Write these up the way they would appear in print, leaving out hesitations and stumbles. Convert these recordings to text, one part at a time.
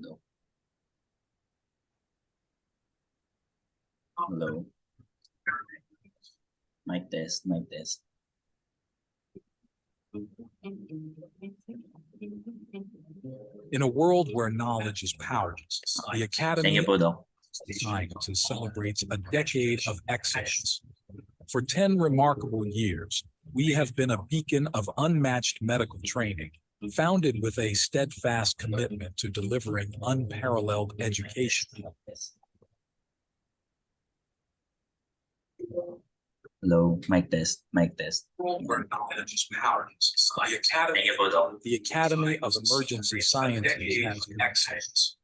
Hello. Hello. Mic test, mic test. In a world where knowledge is power, the Academy Thank you po, Doc. of Sciences celebrates a decade of excellence. For 10 remarkable years, we have been a beacon of unmatched medical training, founded with a steadfast commitment to delivering unparalleled education. Hello, mic test, mic test. Where knowledge is power, Thank you po, Doc. the Academy of Emergency Sciences has excellence.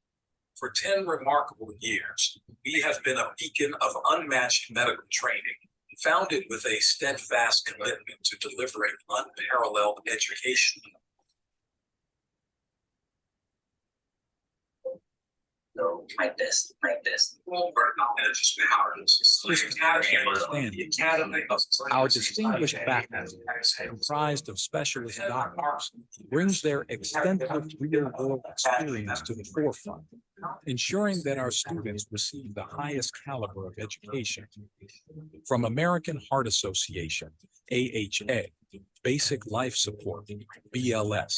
For 10 remarkable years, we have been a beacon of unmatched medical training, founded with a steadfast commitment to delivering unparalleled education. Hello, mic test, mic test. Where knowledge is power, the Academy of our distinguished faculty, comprised of specialist doctors, brings their extensive real-world experience to the forefront, ensuring that our students receive the highest caliber of education. From American Heart Association, AHA, Basic Life Support, BLS,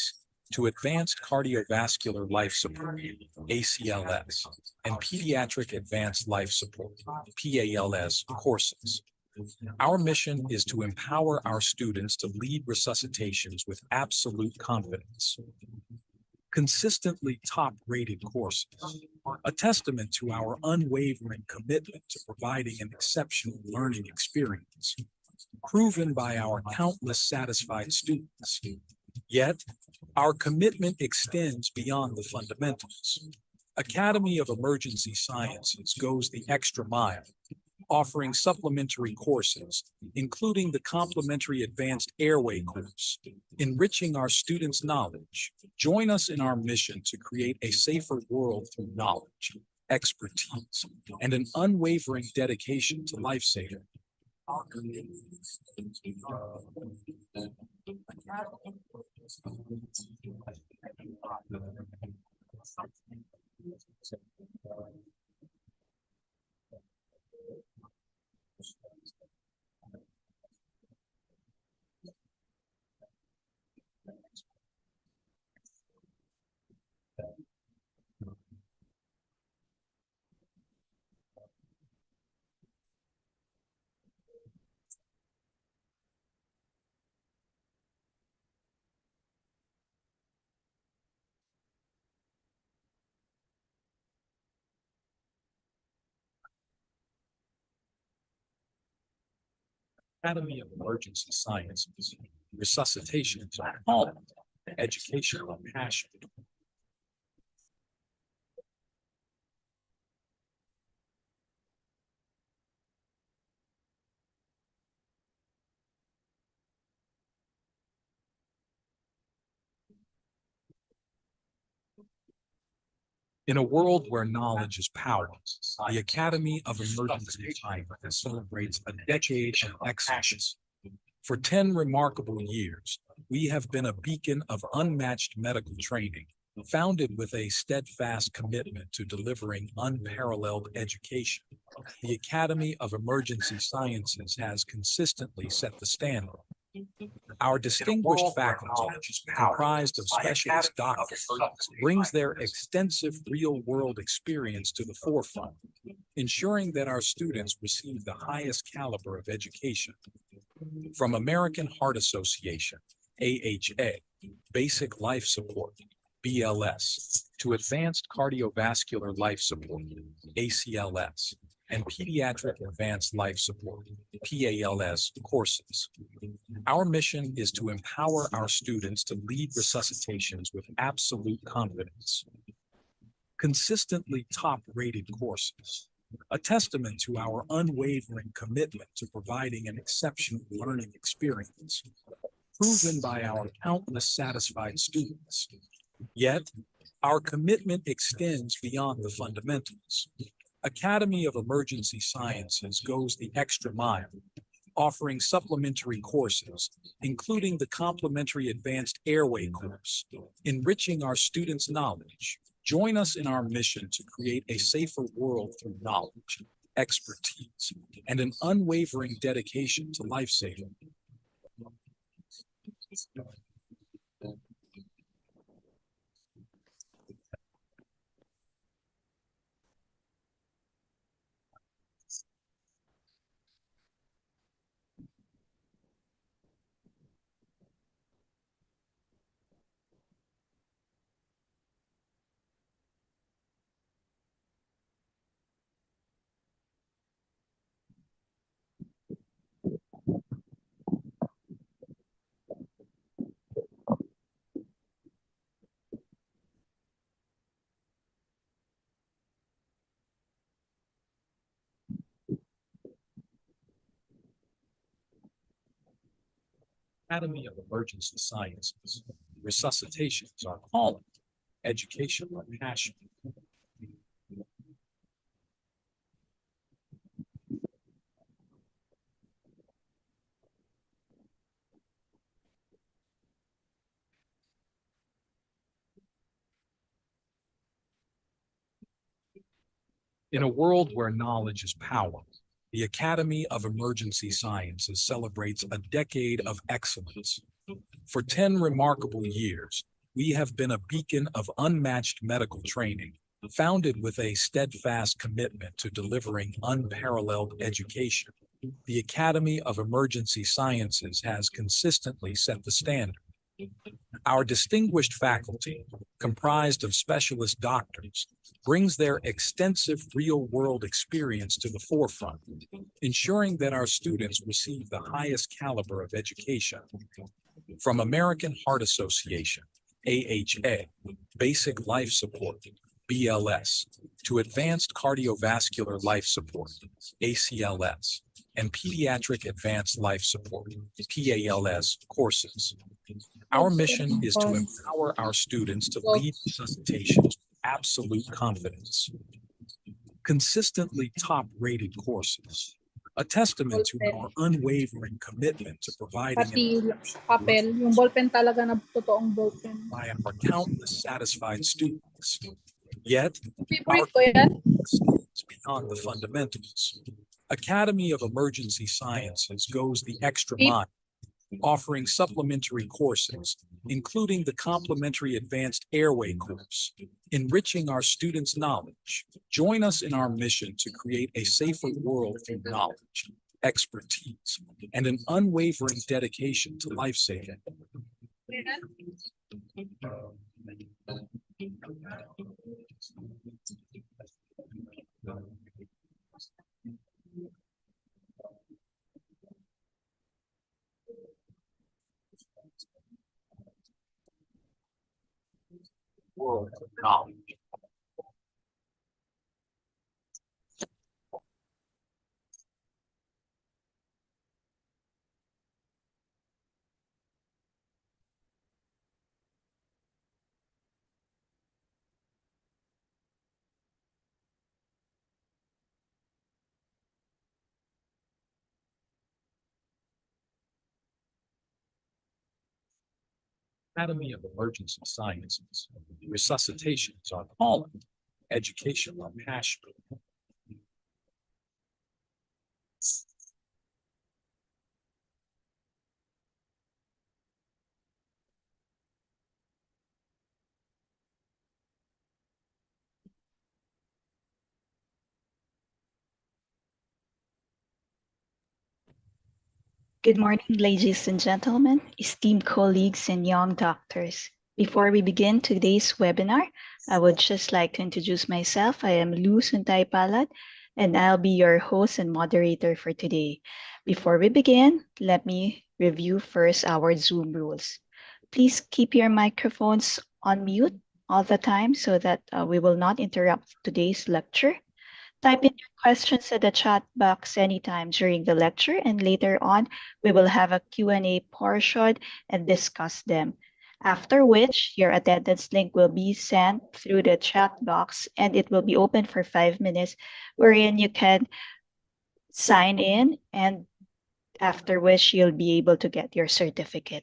to Advanced Cardiovascular Life Support, ACLS, and Pediatric Advanced Life Support, PALS courses. Our mission is to empower our students to lead resuscitations with absolute confidence. Consistently top-rated courses, a testament to our unwavering commitment to providing an exceptional learning experience, proven by our countless satisfied students. Yet, our commitment extends beyond the fundamentals. Academy of Emergency Sciences goes the extra mile, offering supplementary courses, including the complimentary Advanced Airway course, enriching our students' knowledge. Join us in our mission to create a safer world through knowledge, expertise, and an unwavering dedication to life-saving. Academy of Emergency Sciences, Resuscitation is our calling, education our passion. In a world where knowledge is power, the Academy of Emergency Sciences celebrates a decade of excellence. For 10 remarkable years, we have been a beacon of unmatched medical training, founded with a steadfast commitment to delivering unparalleled education. The Academy of Emergency Sciences has consistently set the standard. Our distinguished faculty, comprised of specialist doctors, brings their extensive real-world experience to the forefront, ensuring that our students receive the highest caliber of education. From American Heart Association, AHA, Basic Life Support, BLS, to Advanced Cardiovascular Life Support, ACLS, and Pediatric Advanced Life Support, PALS courses. Our mission is to empower our students to lead resuscitations with absolute confidence. Consistently top-rated courses, a testament to our unwavering commitment to providing an exceptional learning experience, proven by our countless satisfied students. Yet, our commitment extends beyond the fundamentals. Academy of Emergency Sciences goes the extra mile, offering supplementary courses, including the complimentary Advanced Airway course, enriching our students' knowledge. Join us in our mission to create a safer world through knowledge, expertise, and an unwavering dedication to life-saving. Academy of Emergency Sciences. Resuscitation is our calling, education our passion. In a world where knowledge is power, the Academy of Emergency Sciences celebrates a decade of excellence. For 10 remarkable years, we have been a beacon of unmatched medical training, founded with a steadfast commitment to delivering unparalleled education. The Academy of Emergency Sciences has consistently set the standard. Our distinguished faculty, comprised of specialist doctors, brings their extensive real-world experience to the forefront, ensuring that our students receive the highest caliber of education. From American Heart Association, AHA, Basic Life Support, BLS, to Advanced Cardiovascular Life Support, ACLS, and Pediatric Advanced Life Support, PALS, courses. Our mission is to empower our students to lead resuscitation with absolute confidence. Consistently top-rated courses, a testament to our unwavering commitment to providing Pati papel, yung ballpen talaga na totoong ballpen. by our countless satisfied students. Yet, Favorite ko yan. is beyond the fundamentals. Academy of Emergency Sciences goes the extra mile, offering supplementary courses, including the complimentary Advanced Airway course, enriching our students' knowledge. Join us in our mission to create a safer world through knowledge, expertise, and an unwavering dedication to life-saving. World of knowledge. Academy of Emergency Sciences. Resuscitation is our calling, education our passion. Good morning, ladies and gentlemen, esteemed colleagues and young doctors. Before we begin today's webinar, I would just like to introduce myself. I am Lou Suntay Palad, and I'll be your host and moderator for today. Before we begin, let me review first our Zoom rules. Please keep your microphones on mute all the time so that we will not interrupt today's lecture. Type in your questions in the chat box anytime during the lecture, and later on, we will have a Q&A portion and discuss them. After which, your attendance link will be sent through the chat box, and it will be open for 5 minutes, wherein you can sign in, and after which you'll be able to get your certificate.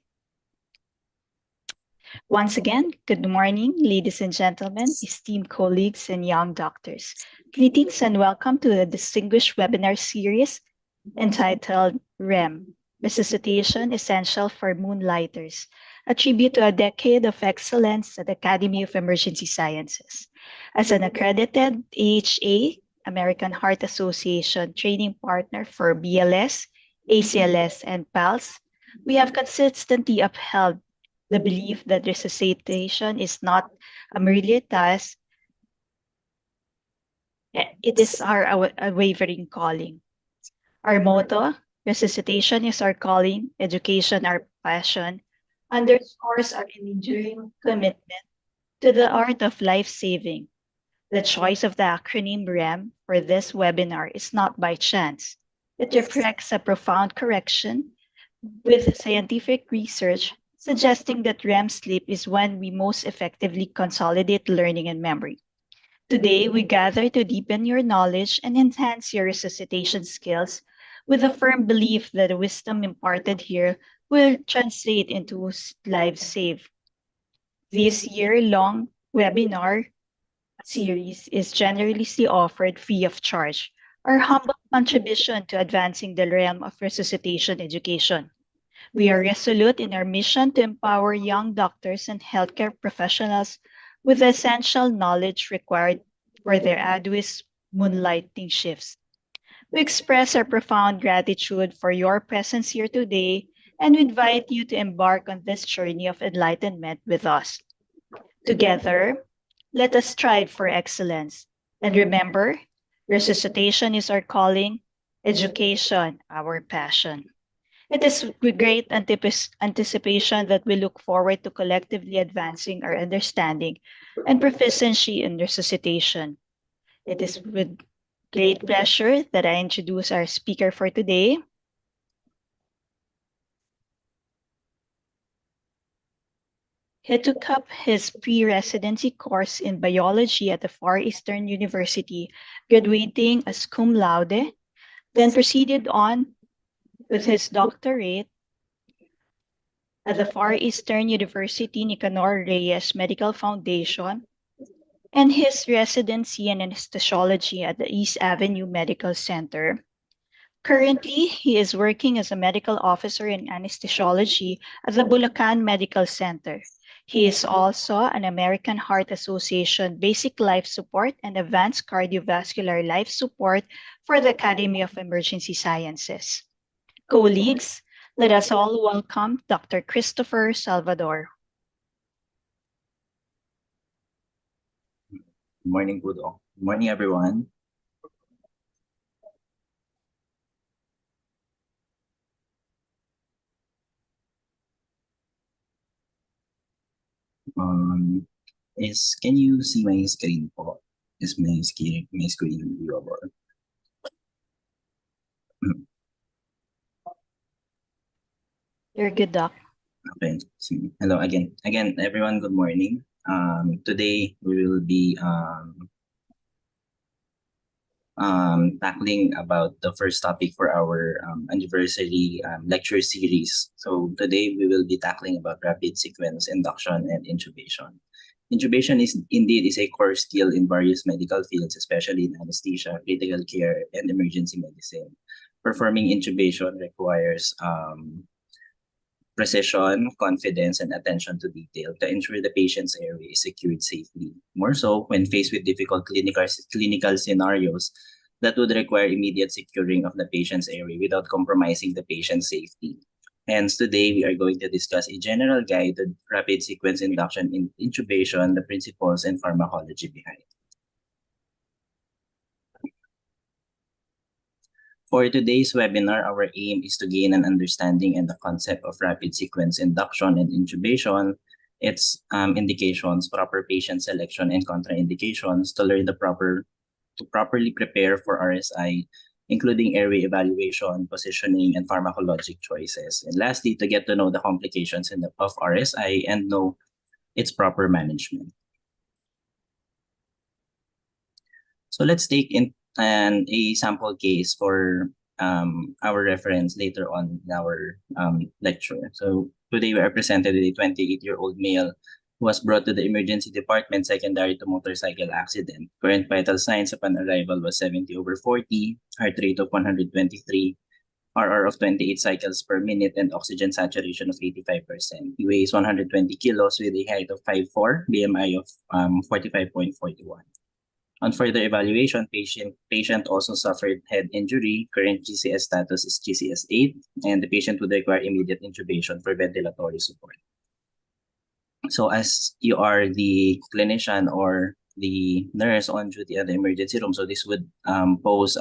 Once again, good morning, ladies and gentlemen, esteemed colleagues and young doctors. Greetings and welcome to a distinguished webinar series entitled R.E.M, Resuscitation Essential for Moonlighters, a tribute to a decade of excellence at the Academy of Emergency Sciences. As an accredited AHA, American Heart Association training partner for BLS, ACLS, and PALS, we have consistently upheld the belief that resuscitation is not a merely a task, it is our unwavering calling. Our motto, resuscitation is our calling, education our passion, underscores our enduring commitment to the art of life-saving. The choice of the acronym R.E.M for this webinar is not by chance. It reflects a profound correction with scientific research suggesting that REM sleep is when we most effectively consolidate learning and memory. Today, we gather to deepen your knowledge and enhance your resuscitation skills with a firm belief that the wisdom imparted here will translate into lives saved. This year-long webinar series is generously offered free of charge, our humble contribution to advancing the realm of resuscitation education. We are resolute in our mission to empower young doctors and healthcare professionals with the essential knowledge required for their arduous moonlighting shifts. We express our profound gratitude for your presence here today and we invite you to embark on this journey of enlightenment with us. Together, let us strive for excellence. And remember, resuscitation is our calling, education our passion. It is with great anticipation that we look forward to collectively advancing our understanding and proficiency in resuscitation. It is with great pleasure that I introduce our speaker for today. He took up his pre-residency course in biology at the Far Eastern University, graduating as cum laude, then proceeded on with his doctorate at the Far Eastern University Nicanor Reyes Medical Foundation and his residency in anesthesiology at the East Avenue Medical Center. Currently, he is working as a medical officer in anesthesiology at the Bulacan Medical Center. He is also an American Heart Association Basic Life Support and Advanced Cardiovascular Life Support for the Academy of Emergency Sciences. Colleagues, let us all welcome Dr. Christopher Salvador. Good morning, Budo. Good morning, everyone. Can you see my screen po? Is my screen viewable? You're good, Doc. Okay. Hello again. Again, everyone, good morning. Today we will be tackling about the first topic for our anniversary lecture series. So today we will be tackling about rapid sequence induction and intubation. Intubation is a core skill in various medical fields, especially in anesthesia, critical care, and emergency medicine. Performing intubation requires precision, confidence, and attention to detail to ensure the patient's airway is secured safely. More so when faced with difficult clinical scenarios that would require immediate securing of the patient's airway without compromising the patient's safety. Hence, today we are going to discuss a general guide to rapid sequence induction in intubation, the principles and pharmacology behind. For today's webinar, our aim is to gain an understanding and the concept of rapid sequence induction and intubation, its indications, proper patient selection, and contraindications to learn to properly prepare for RSI, including airway evaluation, positioning, and pharmacologic choices. And lastly, to get to know the complications of RSI and know its proper management. So let's take a sample case for our reference later on in our lecture. So Today, we are presented with a 28-year-old male who was brought to the emergency department secondary to motorcycle accident. Current vital signs upon arrival was 70/40, heart rate of 123, RR of 28 cycles per minute, and oxygen saturation of 85%. He weighs 120 kilos with a height of 5'4", BMI of 45.41. On further evaluation, patient also suffered head injury. Current GCS status is GCS 8, and the patient would require immediate intubation for ventilatory support. So as you are the clinician or the nurse on duty at the emergency room, so this would pose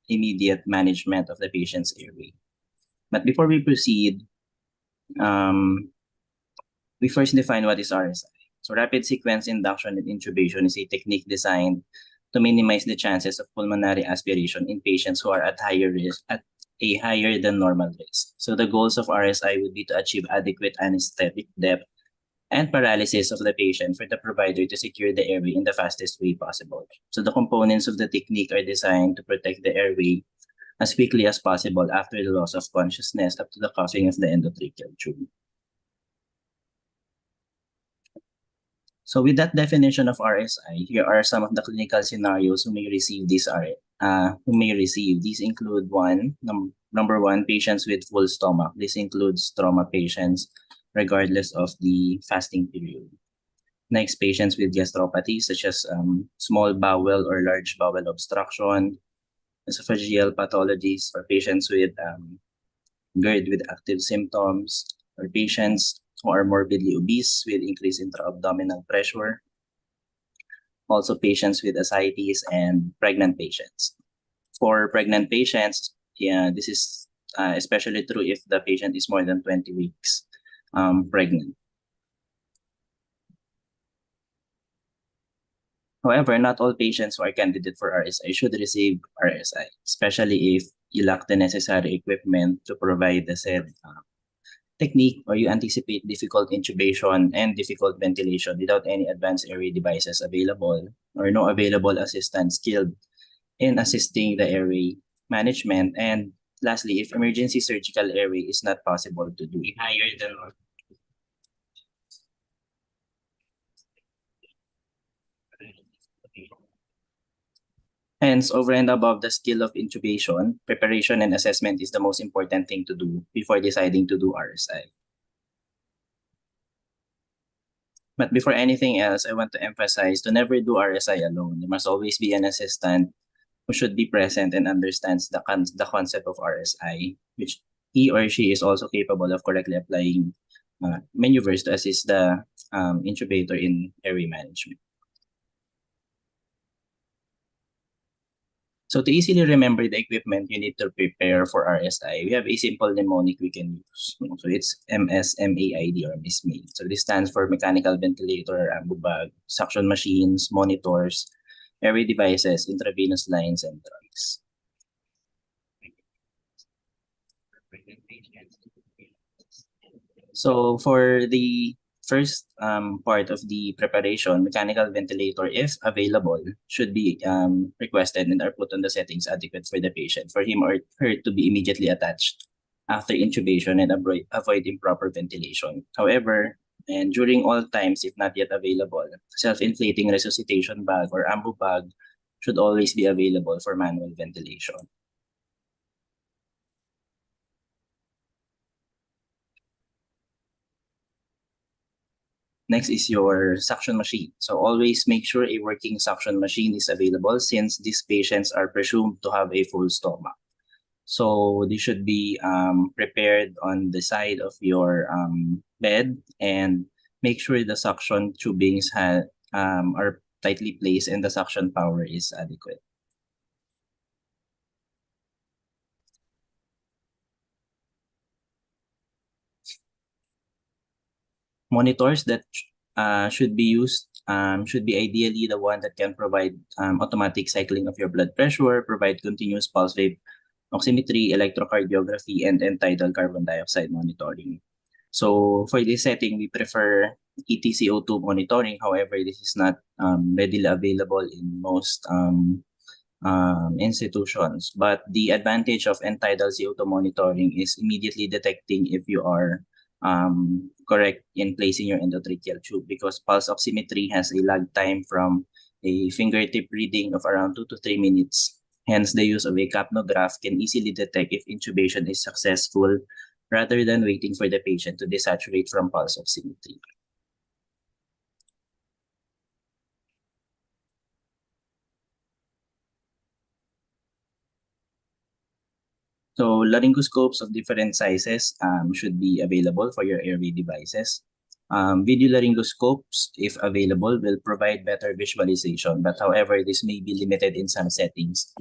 immediate management of the patient's airway. But before we proceed, we first define what is RSI. So rapid sequence induction and intubation is a technique designed to minimize the chances of pulmonary aspiration in patients who are at higher risk, at a higher than normal risk. So the goals of RSI would be to achieve adequate anesthetic depth and paralysis of the patient for the provider to secure the airway in the fastest way possible. So the components of the technique are designed to protect the airway as quickly as possible after the loss of consciousness up to the coughing of the endotracheal tube. So with that definition of RSI, here are some of the clinical scenarios who may receive this These include number one, patients with full stomach. This includes trauma patients, regardless of the fasting period. Next, patients with gastropathy, such as small bowel or large bowel obstruction, esophageal pathologies, or patients with GERD with active symptoms, or patients who are morbidly obese with increased intra-abdominal pressure. Also, patients with ascites and pregnant patients. For pregnant patients, this is especially true if the patient is more than 20 weeks pregnant. However, not all patients who are candidate for RSI should receive RSI, especially if you lack the necessary equipment to provide the said technique, or you anticipate difficult intubation and difficult ventilation without any advanced airway devices available, or no available assistants skilled in assisting the airway management. And lastly, if emergency surgical airway is not possible to do. Higher than Hence, over and above the skill of intubation, preparation and assessment is the most important thing to do before deciding to do RSI. But before anything else, I want to emphasize to never do RSI alone. There must always be an assistant who should be present and understands the concept of RSI, which he or she is also capable of correctly applying maneuvers to assist the intubator in airway management. So to easily remember the equipment you need to prepare for RSI, we have a simple mnemonic we can use. So it's MSMAID or MSMAID. So this stands for mechanical ventilator, ambu bag, suction machines, monitors, airway devices, intravenous lines, and drugs. So for the first part of the preparation, mechanical ventilator, if available, should be requested and are put on the settings adequate for the patient, for him or her to be immediately attached after intubation and avoid improper ventilation. However, and during all times, if not yet available, self-inflating resuscitation bag or ambu bag should always be available for manual ventilation. Next is your suction machine. So always make sure a working suction machine is available, since these patients are presumed to have a full stomach. So they should be prepared on the side of your bed, and make sure the suction tubings are tightly placed and the suction power is adequate. Monitors that should be used should be ideally the one that can provide automatic cycling of your blood pressure, provide continuous pulse wave oximetry, electrocardiography, and end-tidal carbon dioxide monitoring. So for this setting, we prefer ETCO2 monitoring. However, this is not readily available in most institutions. But the advantage of end-tidal CO2 monitoring is immediately detecting if you are correct in placing your endotracheal tube, because pulse oximetry has a lag time from a fingertip reading of around 2 to 3 minutes. Hence, the use of a capnograph can easily detect if intubation is successful rather than waiting for the patient to desaturate from pulse oximetry. So laryngoscopes of different sizes should be available for your airway devices. Video laryngoscopes, if available, will provide better visualization, but however, this may be limited in some settings.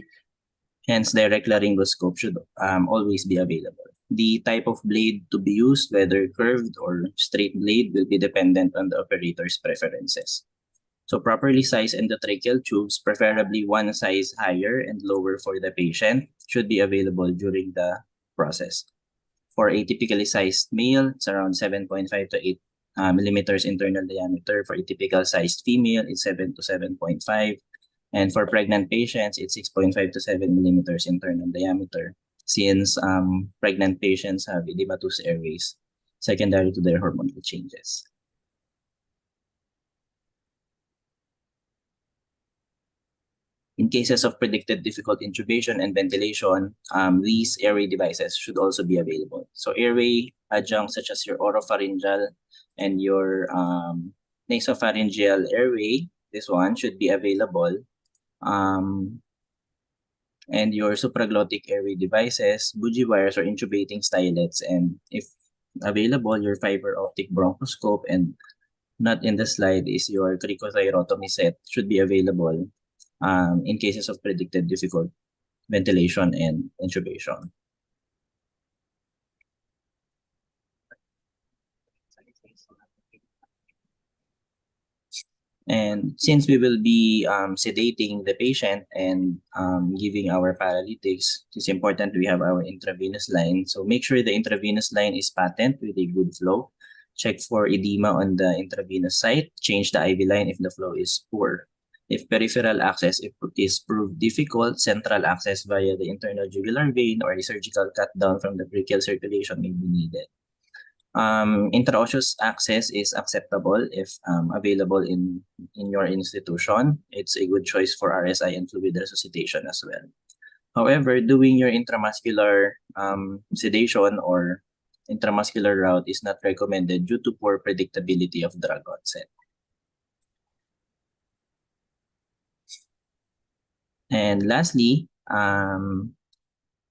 Hence, direct laryngoscope should always be available. The type of blade to be used, whether curved or straight blade, will be dependent on the operator's preferences. So properly sized endotracheal tubes, preferably one size higher and lower for the patient, should be available during the process. For a typically sized male, it's around 7.5 to 8 millimeters internal diameter. For a typical sized female, it's 7 to 7.5. And for pregnant patients, it's 6.5 to 7 millimeters internal diameter, since pregnant patients have edematous airways secondary to their hormonal changes. In cases of predicted difficult intubation and ventilation, these airway devices should also be available. So airway adjuncts such as your oropharyngeal and your nasopharyngeal airway, this one should be available. And your supraglottic airway devices, bougie wires or intubating stylets, and if available, your fiber optic bronchoscope, and not in the slide is your cricothyrotomy set, should be available in cases of predicted difficult ventilation and intubation. And since we will be sedating the patient and giving our paralytics, it's important we have our intravenous line. So make sure the intravenous line is patent with a good flow. Check for edema on the intravenous site. Change the IV line if the flow is poor. If peripheral access is proved difficult, central access via the internal jugular vein or a surgical cut down from the brachial circulation may be needed. Intraosseous access is acceptable if available in your institution. It's a good choice for RSI and fluid resuscitation as well. However, doing your intramuscular sedation or intramuscular route is not recommended due to poor predictability of drug onset. And lastly,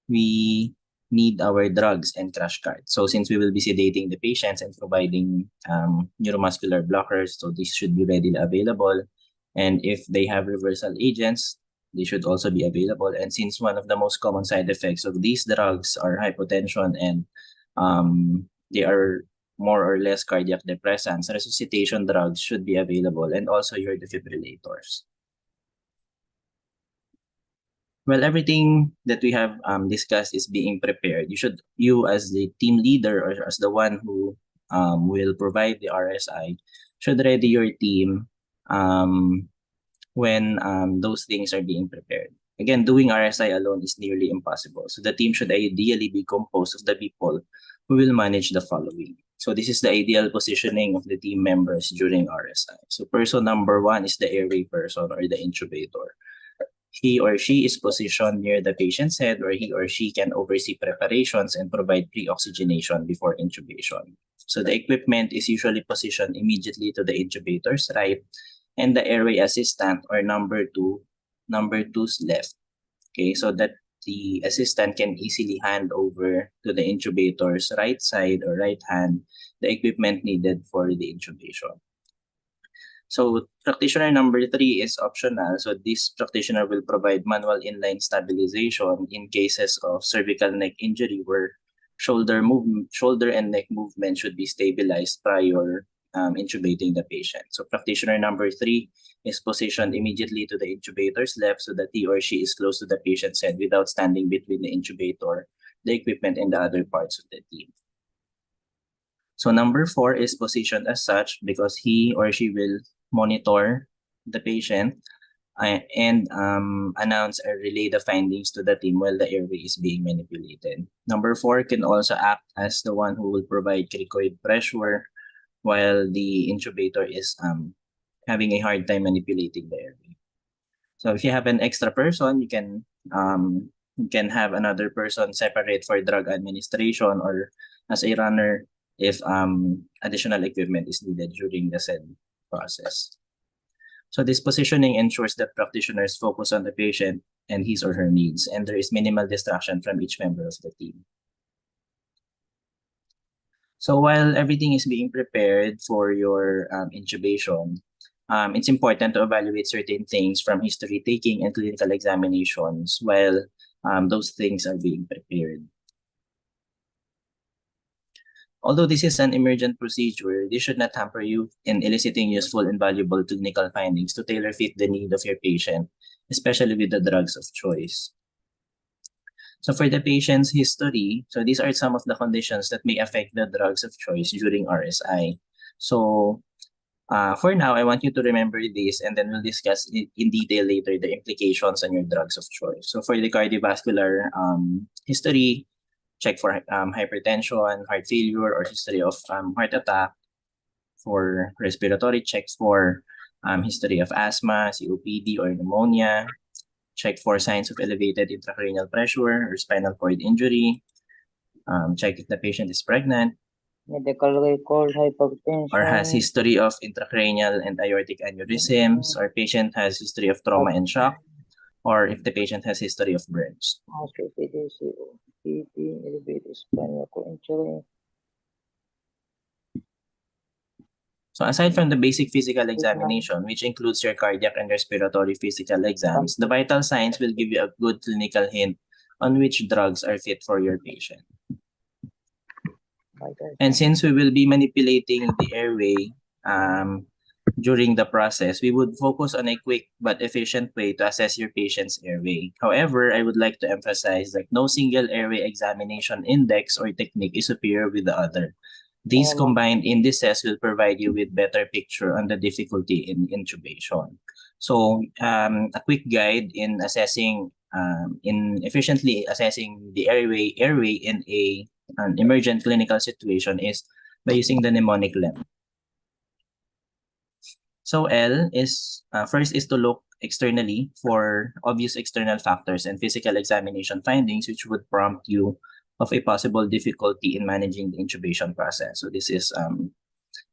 we need our drugs and crash cards. So since we will be sedating the patients and providing neuromuscular blockers, so these should be readily available. And if they have reversal agents, they should also be available. And since one of the most common side effects of these drugs are hypotension and they are more or less cardiac depressants, resuscitation drugs should be available, and also your defibrillators. Well, everything that we have discussed is being prepared. You as the team leader or as the one who will provide the RSI, should ready your team when those things are being prepared. Again, doing RSI alone is nearly impossible. So the team should ideally be composed of the people who will manage the following. So this is the ideal positioning of the team members during RSI. So person number one is the airway person or the intubator. He or she is positioned near the patient's head, where he or she can oversee preparations and provide pre-oxygenation before intubation. So the equipment is usually positioned immediately to the intubator's right, and the airway assistant or number two's left. Okay, so that the assistant can easily hand over to the intubator's right side or right hand the equipment needed for the intubation. So practitioner number 3 is optional. So this practitioner will provide manual inline stabilization in cases of cervical neck injury where shoulder and neck movement should be stabilized prior intubating the patient. So practitioner number 3 is positioned immediately to the intubator's left so that he or she is close to the patient's head without standing between the intubator, the equipment, and the other parts of the team. So number 4 is positioned as such because he or she will monitor the patient and announce or relay the findings to the team while the airway is being manipulated. Number 4 can also act as the one who will provide cricoid pressure while the intubator is having a hard time manipulating the airway. So if you have an extra person, you can have another person separate for drug administration or as a runner if additional equipment is needed during the said process. So this positioning ensures that practitioners focus on the patient and his or her needs, and there is minimal distraction from each member of the team. So while everything is being prepared for your intubation, it's important to evaluate certain things from history taking and clinical examinations while those things are being prepared. Although this is an emergent procedure, this should not hamper you in eliciting useful and valuable clinical findings to tailor fit the need of your patient, especially with the drugs of choice. So for the patient's history, so these are some of the conditions that may affect the drugs of choice during RSI. So for now, I want you to remember this, and then we'll discuss in detail later the implications on your drugs of choice. So for the cardiovascular history, check for hypertension, heart failure, or history of heart attack. For respiratory, checks for history of asthma, COPD, or pneumonia. Check for signs of elevated intracranial pressure or spinal cord injury. Check if the patient is pregnant medical record, hypertension, or has history of intracranial and aortic aneurysms, or patient has history of trauma and shock, or if the patient has history of burns. COPD, elevated spinal cord injury. So aside from the basic physical examination, which includes your cardiac and respiratory physical exams, the vital signs will give you a good clinical hint on which drugs are fit for your patient. And since we will be manipulating the airway during the process, we would focus on a quick but efficient way to assess your patient's airway. However, I would like to emphasize that no single airway examination index or technique is superior with the other. These combined indices will provide you with better picture on the difficulty in intubation. So a quick guide in assessing, in efficiently assessing the airway in an emergent clinical situation is by using the mnemonic LEM. So L is, first is to look externally for obvious external factors and physical examination findings which would prompt you of a possible difficulty in managing the intubation process. So this is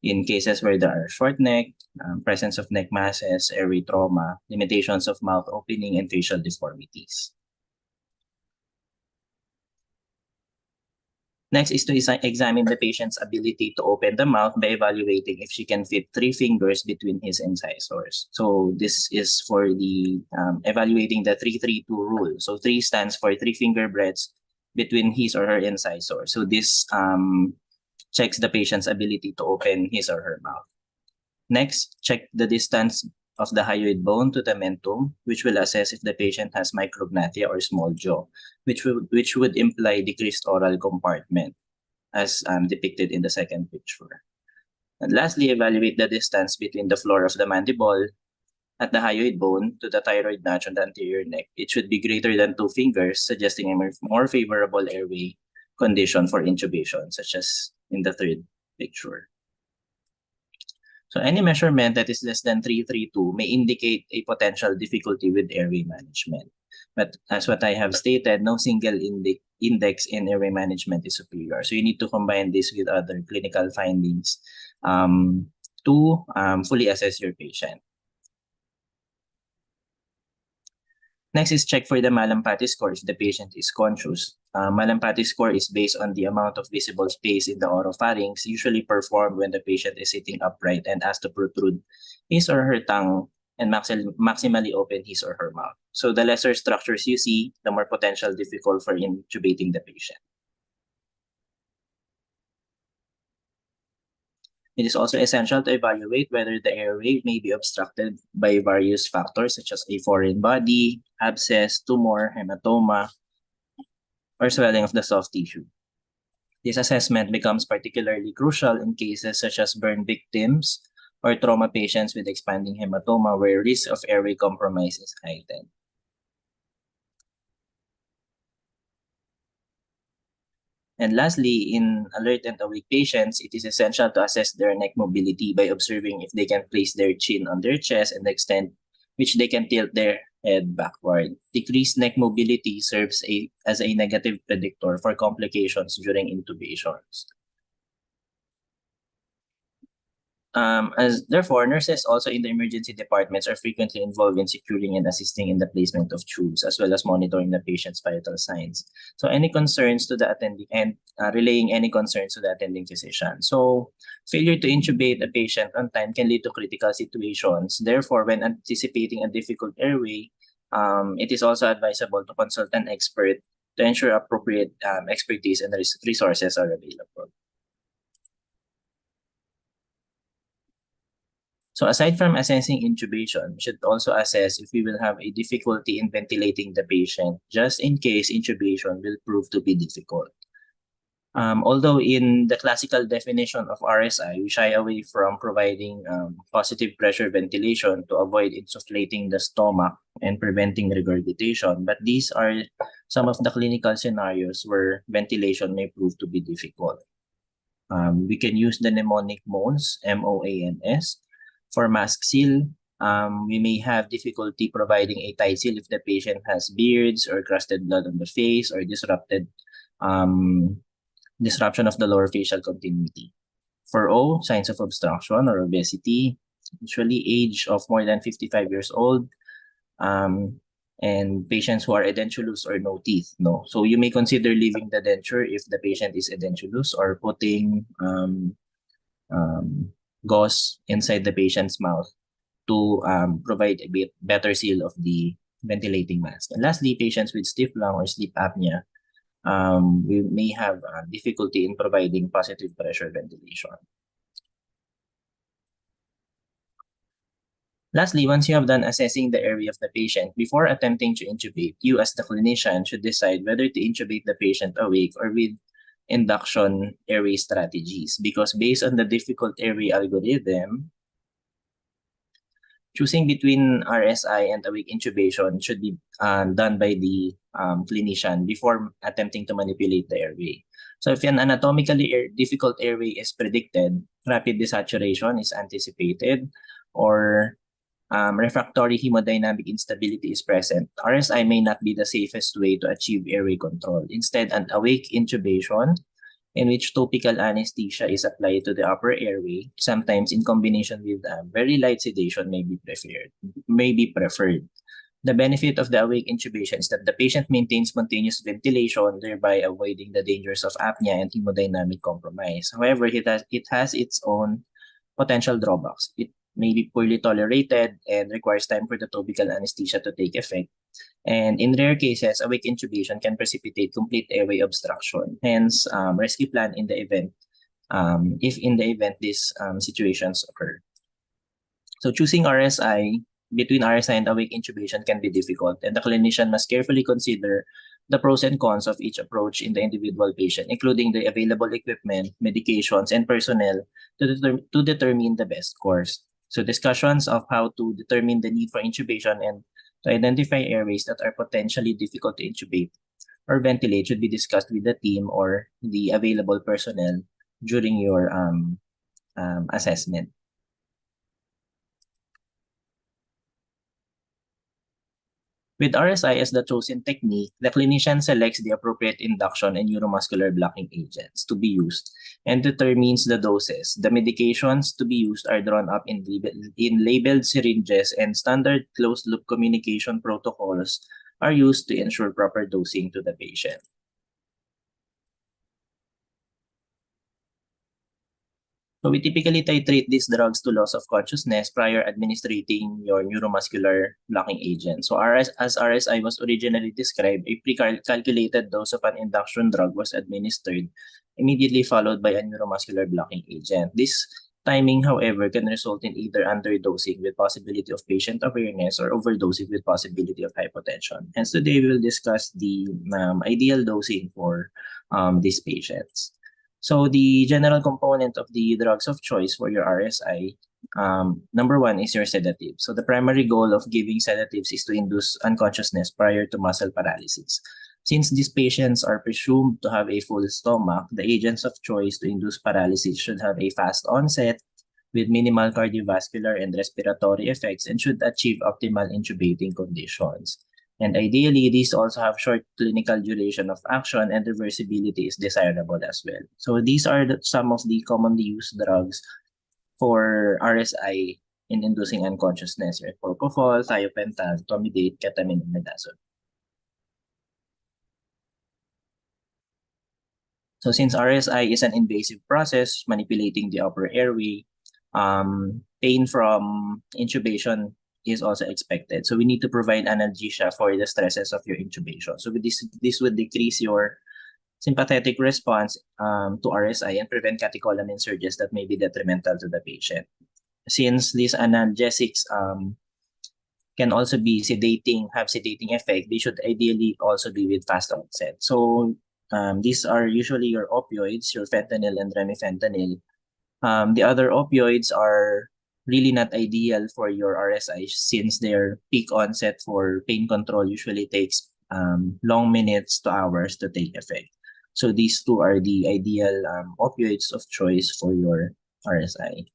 in cases where there are short neck, presence of neck masses, airway trauma, limitations of mouth opening, and facial deformities. Next is to examine the patient's ability to open the mouth by evaluating if she can fit 3 fingers between his incisors. So this is for the evaluating the 3-3-2 rule. So 3 stands for 3 finger breadths between his or her incisors. So this checks the patient's ability to open his or her mouth. Next, check the distance of the hyoid bone to the mentum, which will assess if the patient has micrognathia or small jaw, which would imply decreased oral compartment, as depicted in the second picture. And lastly, evaluate the distance between the floor of the mandible at the hyoid bone to the thyroid notch on the anterior neck. It should be greater than 2 fingers, suggesting a more favorable airway condition for intubation, such as in the third picture. So any measurement that is less than 3-3-2 may indicate a potential difficulty with airway management. But as what I have stated, no single index in airway management is superior. So you need to combine this with other clinical findings to fully assess your patient. Next is check for the Mallampati score if the patient is conscious. Mallampati score is based on the amount of visible space in the oropharynx, usually performed when the patient is sitting upright and asked to protrude his or her tongue and maximally open his or her mouth. So the lesser structures you see, the more potential difficult for intubating the patient. It is also essential to evaluate whether the airway may be obstructed by various factors such as a foreign body, abscess, tumor, hematoma, or swelling of the soft tissue. This assessment becomes particularly crucial in cases such as burn victims or trauma patients with expanding hematoma where risk of airway compromise is heightened. And lastly, in alert and awake patients, it is essential to assess their neck mobility by observing if they can place their chin on their chest and the extent which they can tilt their head backward. Decreased neck mobility serves as a negative predictor for complications during intubations. Therefore, nurses also in the emergency departments are frequently involved in securing and assisting in the placement of tubes, as well as monitoring the patient's vital signs. So, any concerns to the attending and relaying any concerns to the attending physician. So, failure to intubate a patient on time can lead to critical situations. Therefore, when anticipating a difficult airway, it is also advisable to consult an expert to ensure appropriate expertise and resources are available. So aside from assessing intubation, we should also assess if we will have a difficulty in ventilating the patient, just in case intubation will prove to be difficult. Although in the classical definition of RSI, we shy away from providing positive pressure ventilation to avoid insufflating the stomach and preventing regurgitation, but these are some of the clinical scenarios where ventilation may prove to be difficult. We can use the mnemonic MOANS, MOANS. For mask seal, we may have difficulty providing a tight seal if the patient has beards or crusted blood on the face or disruption of the lower facial continuity. For O, signs of obstruction or obesity, usually age of more than 55 years old, and patients who are edentulous or no teeth. No, so you may consider leaving the denture if the patient is edentulous or putting gauze inside the patient's mouth to provide a bit better seal of the ventilating mask. And lastly, patients with stiff lung or sleep apnea, we may have difficulty in providing positive pressure ventilation. Lastly, once you have done assessing the airway of the patient, before attempting to intubate, you as the clinician should decide whether to intubate the patient awake or with induction airway strategies, because based on the difficult airway algorithm, choosing between RSI and awake intubation should be done by the clinician before attempting to manipulate the airway. So if an anatomically difficult airway is predicted, rapid desaturation is anticipated, or refractory hemodynamic instability is present, RSI may not be the safest way to achieve airway control. Instead, an awake intubation, in which topical anesthesia is applied to the upper airway, sometimes in combination with very light sedation, may be preferred. The benefit of the awake intubation is that the patient maintains spontaneous ventilation, thereby avoiding the dangers of apnea and hemodynamic compromise. However, it has its own potential drawbacks. It may be poorly tolerated and requires time for the topical anesthesia to take effect. And in rare cases, awake intubation can precipitate complete airway obstruction. Hence, rescue plan in the event, if in the event these situations occur. So choosing between RSI and awake intubation can be difficult, and the clinician must carefully consider the pros and cons of each approach in the individual patient, including the available equipment, medications, and personnel to determine the best course. So discussions of how to determine the need for intubation and to identify airways that are potentially difficult to intubate or ventilate should be discussed with the team or the available personnel during your assessment. With RSI as the chosen technique, the clinician selects the appropriate induction and neuromuscular blocking agents to be used and determines the doses. The medications to be used are drawn up in labeled syringes, and standard closed-loop communication protocols are used to ensure proper dosing to the patient. So we typically titrate these drugs to loss of consciousness prior administrating your neuromuscular blocking agent. So as RSI was originally described, a pre-calculated dose of an induction drug was administered, immediately followed by a neuromuscular blocking agent. This timing, however, can result in either underdosing with possibility of patient awareness or overdosing with possibility of hypotension. Hence today we will discuss the ideal dosing for these patients. So the general component of the drugs of choice for your RSI Number one is your sedative. So the primary goal of giving sedatives is to induce unconsciousness prior to muscle paralysis. Since these patients are presumed to have a full stomach, the agents of choice to induce paralysis should have a fast onset with minimal cardiovascular and respiratory effects and should achieve optimal intubating conditions. And ideally, these also have short clinical duration of action and reversibility is desirable as well. So these are some of the commonly used drugs for RSI in inducing unconsciousness, right? Propofol, thiopental, tomidate, ketamine, and midazolam. So since RSI is an invasive process manipulating the upper airway, pain from intubation is also expected. So we need to provide analgesia for the stresses of your intubation. So this would decrease your sympathetic response to RSI and prevent catecholamine surges that may be detrimental to the patient. Since these analgesics can also be have sedating effect, they should ideally also be with fast onset. So these are usually your opioids, your fentanyl and remifentanil. The other opioids are really not ideal for your RSI since their peak onset for pain control usually takes long minutes to hours to take effect. So these two are the ideal opioids of choice for your RSI.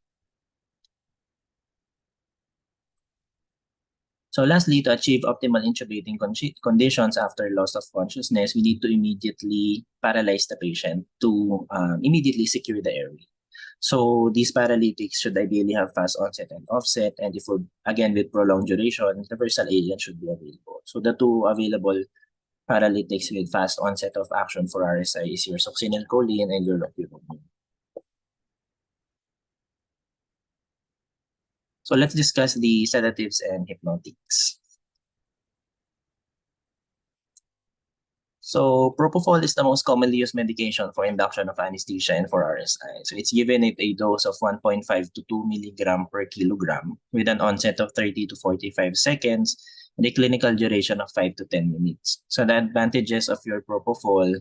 So lastly, to achieve optimal intubating conditions after loss of consciousness, we need to immediately paralyze the patient to immediately secure the airway. So these paralytics should ideally have fast onset and offset, and if we're, again, with prolonged duration, reversal agent should be available. So the two available paralytics with fast onset of action for RSI is your succinylcholine and your loperamide. So let's discuss the sedatives and hypnotics. So propofol is the most commonly used medication for induction of anesthesia and for RSI. So it's given at a dose of 1.5 to 2 milligram per kilogram with an onset of 30 to 45 seconds and a clinical duration of 5 to 10 minutes. So the advantages of your propofol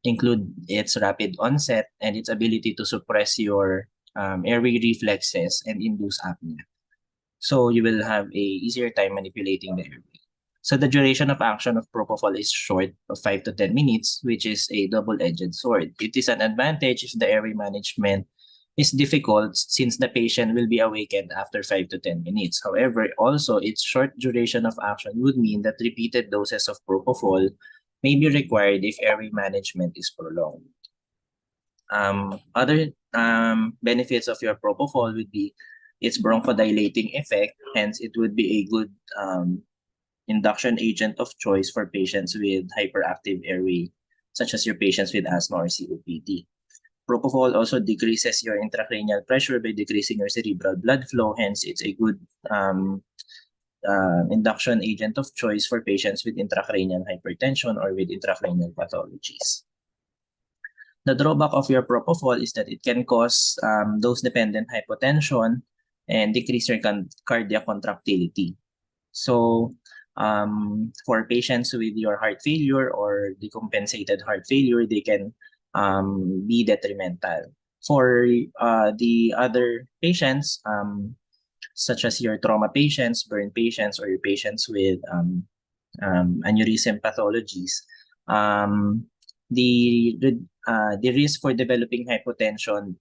include its rapid onset and its ability to suppress your airway reflexes and induce apnea. So you will have a easier time manipulating the airway. So the duration of action of propofol is short of 5 to 10 minutes, which is a double-edged sword. It is an advantage if the airway management is difficult since the patient will be awakened after 5 to 10 minutes. However, also its short duration of action would mean that repeated doses of propofol may be required if airway management is prolonged. Other benefits of your propofol would be its bronchodilating effect, hence it would be a good induction agent of choice for patients with hyperactive airway, such as your patients with asthma or COPD. Propofol also decreases your intracranial pressure by decreasing your cerebral blood flow, hence it's a good induction agent of choice for patients with intracranial hypertension or with intracranial pathologies. The drawback of your propofol is that it can cause dose-dependent hypotension and decrease your cardiac contractility. So for patients with your heart failure or decompensated heart failure, they can be detrimental. For the other patients, such as your trauma patients, burn patients, or your patients with aneurysm pathologies, the risk for developing hypotension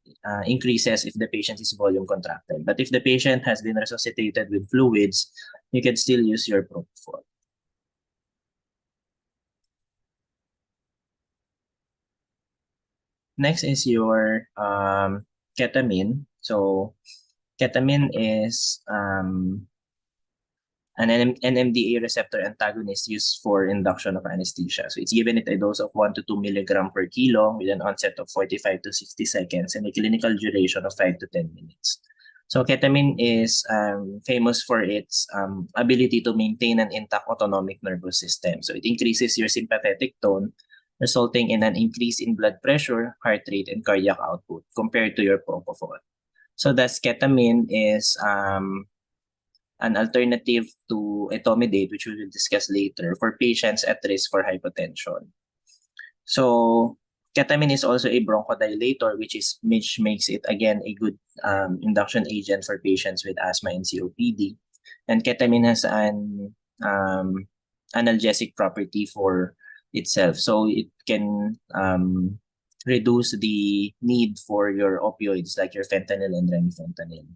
increases if the patient is volume contracted. But if the patient has been resuscitated with fluids, you can still use your propofol. Next is your ketamine. So ketamine is an NMDA receptor antagonist used for induction of anesthesia. So it's given at a dose of 1 to 2 milligram per kilo with an onset of 45 to 60 seconds and a clinical duration of 5 to 10 minutes. So ketamine is famous for its ability to maintain an intact autonomic nervous system. So it increases your sympathetic tone, resulting in an increase in blood pressure, heart rate, and cardiac output compared to your propofol. So thus ketamine is an alternative to etomidate, which we will discuss later, for patients at risk for hypotension. So Ketamine is also a bronchodilator, which makes it again a good induction agent for patients with asthma and COPD. And ketamine has an analgesic property for itself, so it can reduce the need for your opioids like your fentanyl and remifentanil.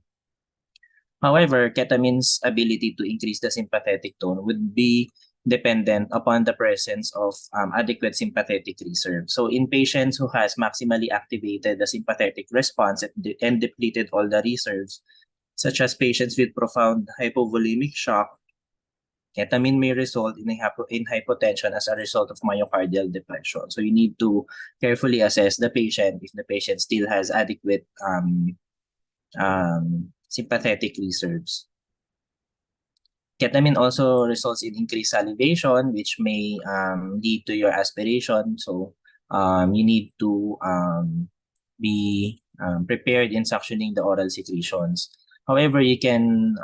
However, ketamine's ability to increase the sympathetic tone would be dependent upon the presence of adequate sympathetic reserve. So in patients who has maximally activated the sympathetic response and depleted all the reserves, such as patients with profound hypovolemic shock, ketamine may result in hypotension as a result of myocardial depression. So you need to carefully assess the patient if the patient still has adequate sympathetic reserves. Ketamine also results in increased salivation, which may lead to your aspiration. So you need to be prepared in suctioning the oral secretions. However, you can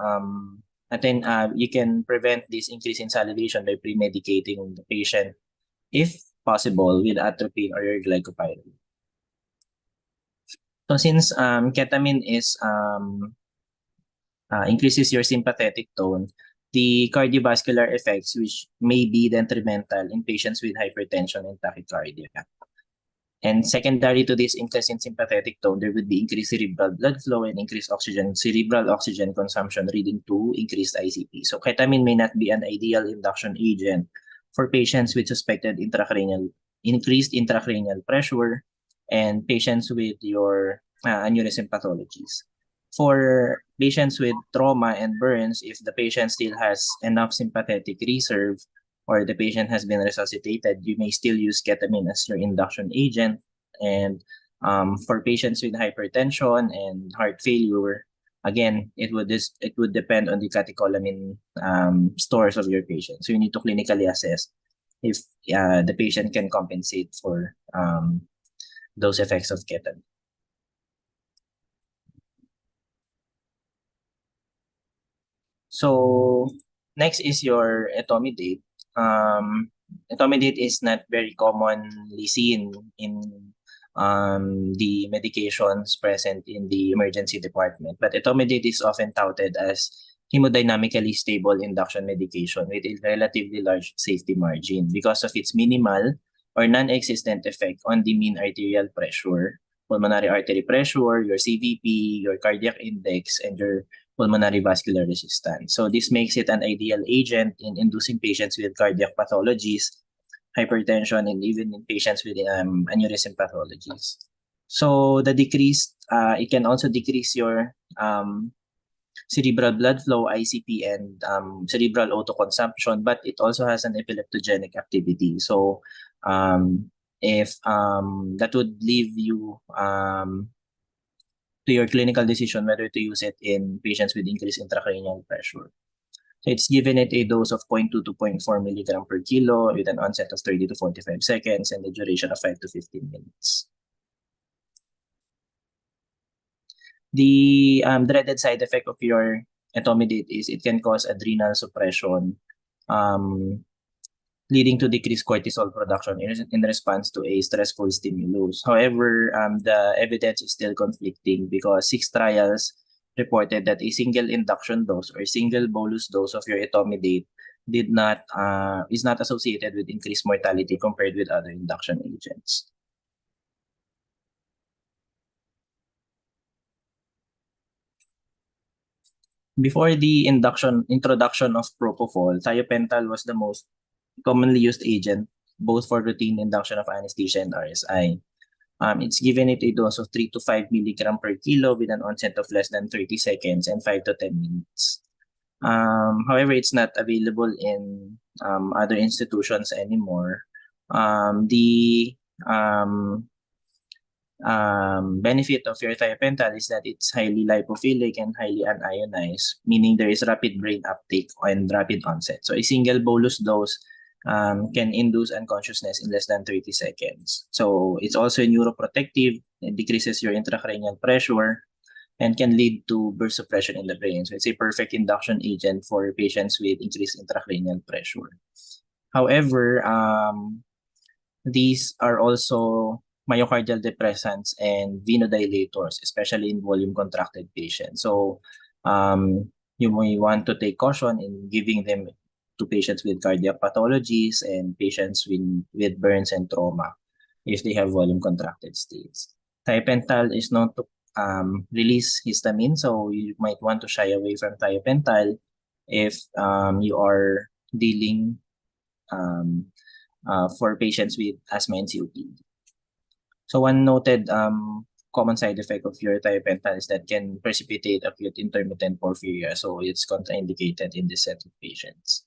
prevent this increase in salivation by pre-medicating the patient, if possible, with atropine or your glycopyrrole. So since ketamine is increases your sympathetic tone, the cardiovascular effects, which may be detrimental in patients with hypertension and tachycardia. And secondary to this increase in sympathetic tone, there would be increased cerebral blood flow and increased cerebral oxygen consumption, leading to increased ICP. So ketamine may not be an ideal induction agent for patients with suspected increased intracranial pressure and patients with your aneurysm pathologies. For patients with trauma and burns, if the patient still has enough sympathetic reserve or the patient has been resuscitated, you may still use ketamine as your induction agent. And for patients with hypertension and heart failure, again, it would depend on the catecholamine stores of your patient. So you need to clinically assess if the patient can compensate for those effects of ketamine. So next is your etomidate. Etomidate is not very commonly seen in the medications present in the emergency department, but etomidate is often touted as hemodynamically stable induction medication with a relatively large safety margin because of its minimal or non-existent effect on the mean arterial pressure, pulmonary artery pressure, your CVP, your cardiac index, and your pulmonary vascular resistance. So this makes it an ideal agent in inducing patients with cardiac pathologies, hypertension, and even in patients with aneurysm pathologies. So the it can also decrease your cerebral blood flow, ICP, and cerebral autoconsumption, but it also has an epileptogenic activity. So if that would leave you to your clinical decision whether to use it in patients with increased intracranial pressure. So it's given at a dose of 0.2 to 0.4 milligram per kilo with an onset of 30 to 45 seconds and the duration of 5 to 15 minutes. The dreaded side effect of your etomidate is it can cause adrenal suppression, leading to decreased cortisol production in response to a stressful stimulus. However, the evidence is still conflicting because 6 trials reported that a single induction dose or single bolus dose of your etomidate is not associated with increased mortality compared with other induction agents. Before the introduction of propofol, thiopental was the most commonly used agent, both for routine induction of anesthesia and RSI. It's given at a dose of 3 to 5 milligram per kilo with an onset of less than 30 seconds and 5 to 10 minutes. However, it's not available in other institutions anymore. The benefit of your thiopental is that it's highly lipophilic and highly unionized, meaning there is rapid brain uptake and rapid onset. So a single bolus dose can induce unconsciousness in less than 30 seconds. So it's also neuroprotective. It decreases your intracranial pressure and can lead to burst suppression in the brain. So it's a perfect induction agent for patients with increased intracranial pressure. However, these are also myocardial depressants, and venodilators, especially in volume contracted patients. So you may want to take caution in giving them to patients with cardiac pathologies and patients with burns and trauma if they have volume contracted states. Thiopental is known to release histamine, so you might want to shy away from thiopental if you are dealing for patients with asthma and COPD. So one noted common side effect of your thiopental is that can precipitate acute intermittent porphyria, so it's contraindicated in this set of patients.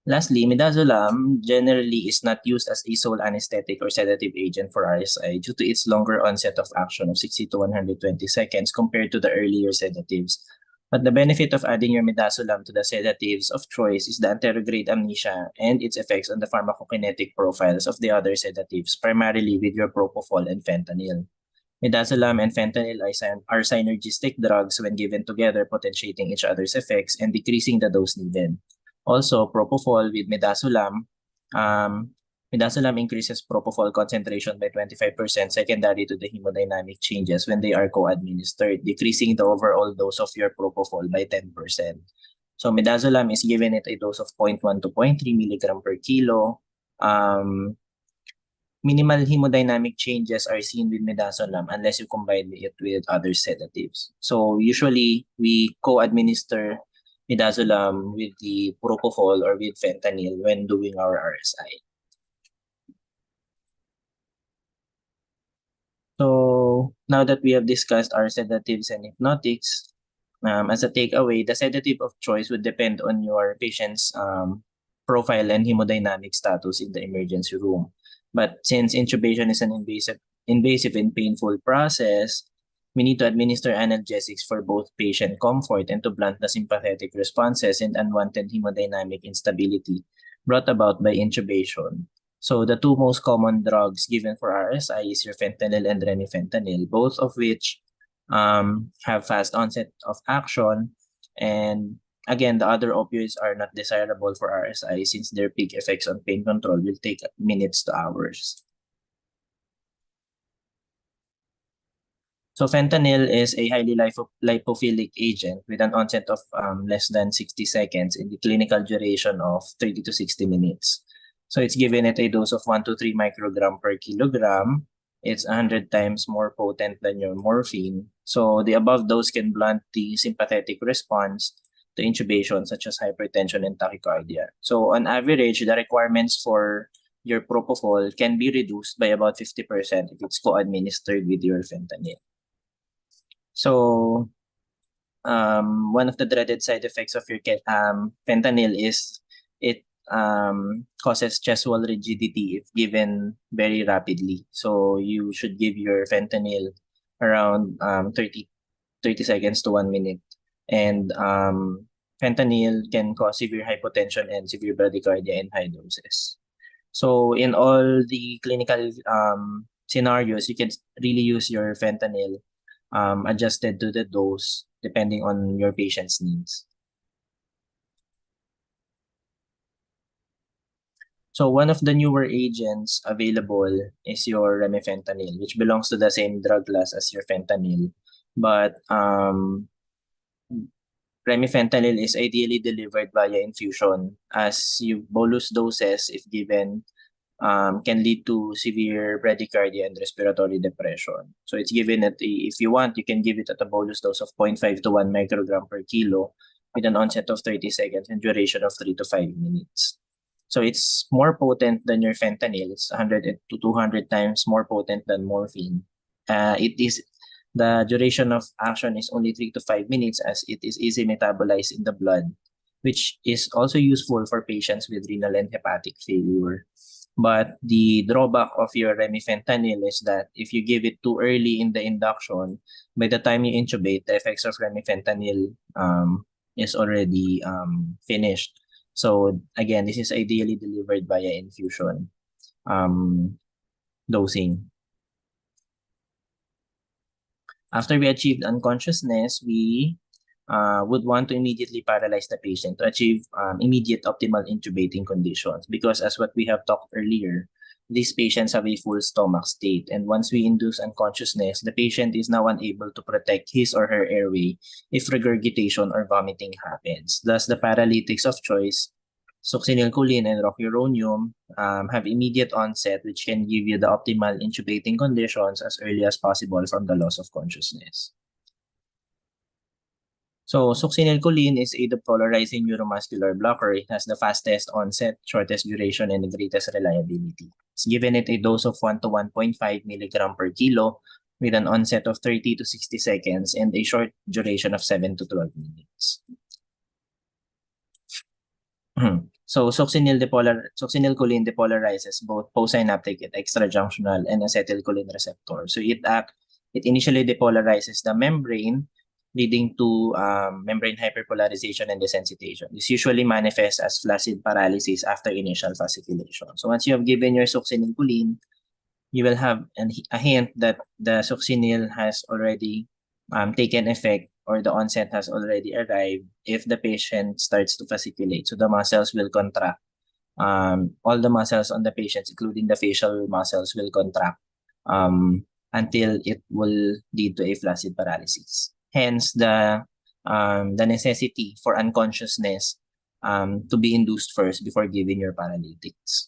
Lastly, midazolam generally is not used as a sole anesthetic or sedative agent for RSI due to its longer onset of action of 60 to 120 seconds compared to the earlier sedatives. But the benefit of adding your midazolam to the sedatives of choice is the anterograde amnesia and its effects on the pharmacokinetic profiles of the other sedatives, primarily with your propofol and fentanyl. Midazolam and fentanyl are synergistic drugs when given together, potentiating each other's effects and decreasing the dose needed. Also, propofol with midazolam, midazolam increases propofol concentration by 25% secondary to the hemodynamic changes when they are co-administered, decreasing the overall dose of your propofol by 10%. So midazolam is given at a dose of 0.1 to 0.3 milligram per kilo. Minimal hemodynamic changes are seen with midazolam unless you combine it with other sedatives. So usually we co-administer midazolam with the propofol or with fentanyl when doing our RSI. So now that we have discussed our sedatives and hypnotics, as a takeaway, the sedative of choice would depend on your patient's profile and hemodynamic status in the emergency room. But since intubation is an invasive and painful process, we need to administer analgesics for both patient comfort and to blunt the sympathetic responses and unwanted hemodynamic instability brought about by intubation. So the two most common drugs given for RSI is your fentanyl and remifentanil, both of which have fast onset of action. And again, the other opioids are not desirable for RSI since their peak effects on pain control will take minutes to hours. So fentanyl is a highly lipophilic agent with an onset of less than 60 seconds in the clinical duration of 30 to 60 minutes. So it's given at a dose of 1 to 3 microgram per kilogram. It's 100 times more potent than your morphine. So the above dose can blunt the sympathetic response to intubation such as hypertension and tachycardia. So on average, the requirements for your propofol can be reduced by about 50% if it's co-administered with your fentanyl. So one of the dreaded side effects of your fentanyl is it causes chest wall rigidity if given very rapidly. So you should give your fentanyl around 30 seconds to 1 minute. And fentanyl can cause severe hypotension and severe bradycardia in high doses. So in all the clinical scenarios, you can really use your fentanyl adjusted to the dose depending on your patient's needs. So one of the newer agents available is your remifentanil, which belongs to the same drug class as your fentanyl. But remifentanil is ideally delivered via infusion as you bolus doses, if given, can lead to severe bradycardia and respiratory depression. So it's given at if you want, you can give it at a bolus dose of 0.5 to 1 microgram per kilo with an onset of 30 seconds and duration of 3 to 5 minutes. So it's more potent than your fentanyl. It's 100 to 200 times more potent than morphine. The duration of action is only 3 to 5 minutes as it is easy metabolized in the blood, which is also useful for patients with renal and hepatic failure. But the drawback of your remifentanil is that if you give it too early in the induction, by the time you intubate, the effects of remifentanil is already finished. So again, this is ideally delivered via infusion dosing. After we achieved unconsciousness, we would want to immediately paralyze the patient to achieve immediate optimal intubating conditions. Because as what we have talked earlier, these patients have a full stomach state. And once we induce unconsciousness, the patient is now unable to protect his or her airway if regurgitation or vomiting happens. Thus, the paralytics of choice, succinylcholine and rocuronium, have immediate onset, which can give you the optimal intubating conditions as early as possible from the loss of consciousness. So, succinylcholine is a depolarizing neuromuscular blocker. It has the fastest onset, shortest duration, and the greatest reliability. It's given at a dose of 1 to 1.5 milligram per kilo with an onset of 30 to 60 seconds and a short duration of 7 to 12 minutes. So, succinylcholine depolarizes both postsynaptic and extrajunctional and acetylcholine receptors. So, it initially depolarizes the membrane, leading to membrane hyperpolarization and desensitization. This usually manifests as flaccid paralysis after initial fasciculation. So once you have given your succinylcholine, you will have a hint that the succinyl has already taken effect or the onset has already arrived if the patient starts to fasciculate. So the muscles will contract. All the muscles on the patients, including the facial muscles, will contract until it will lead to a flaccid paralysis. Hence, the necessity for unconsciousness to be induced first before giving your paralytics.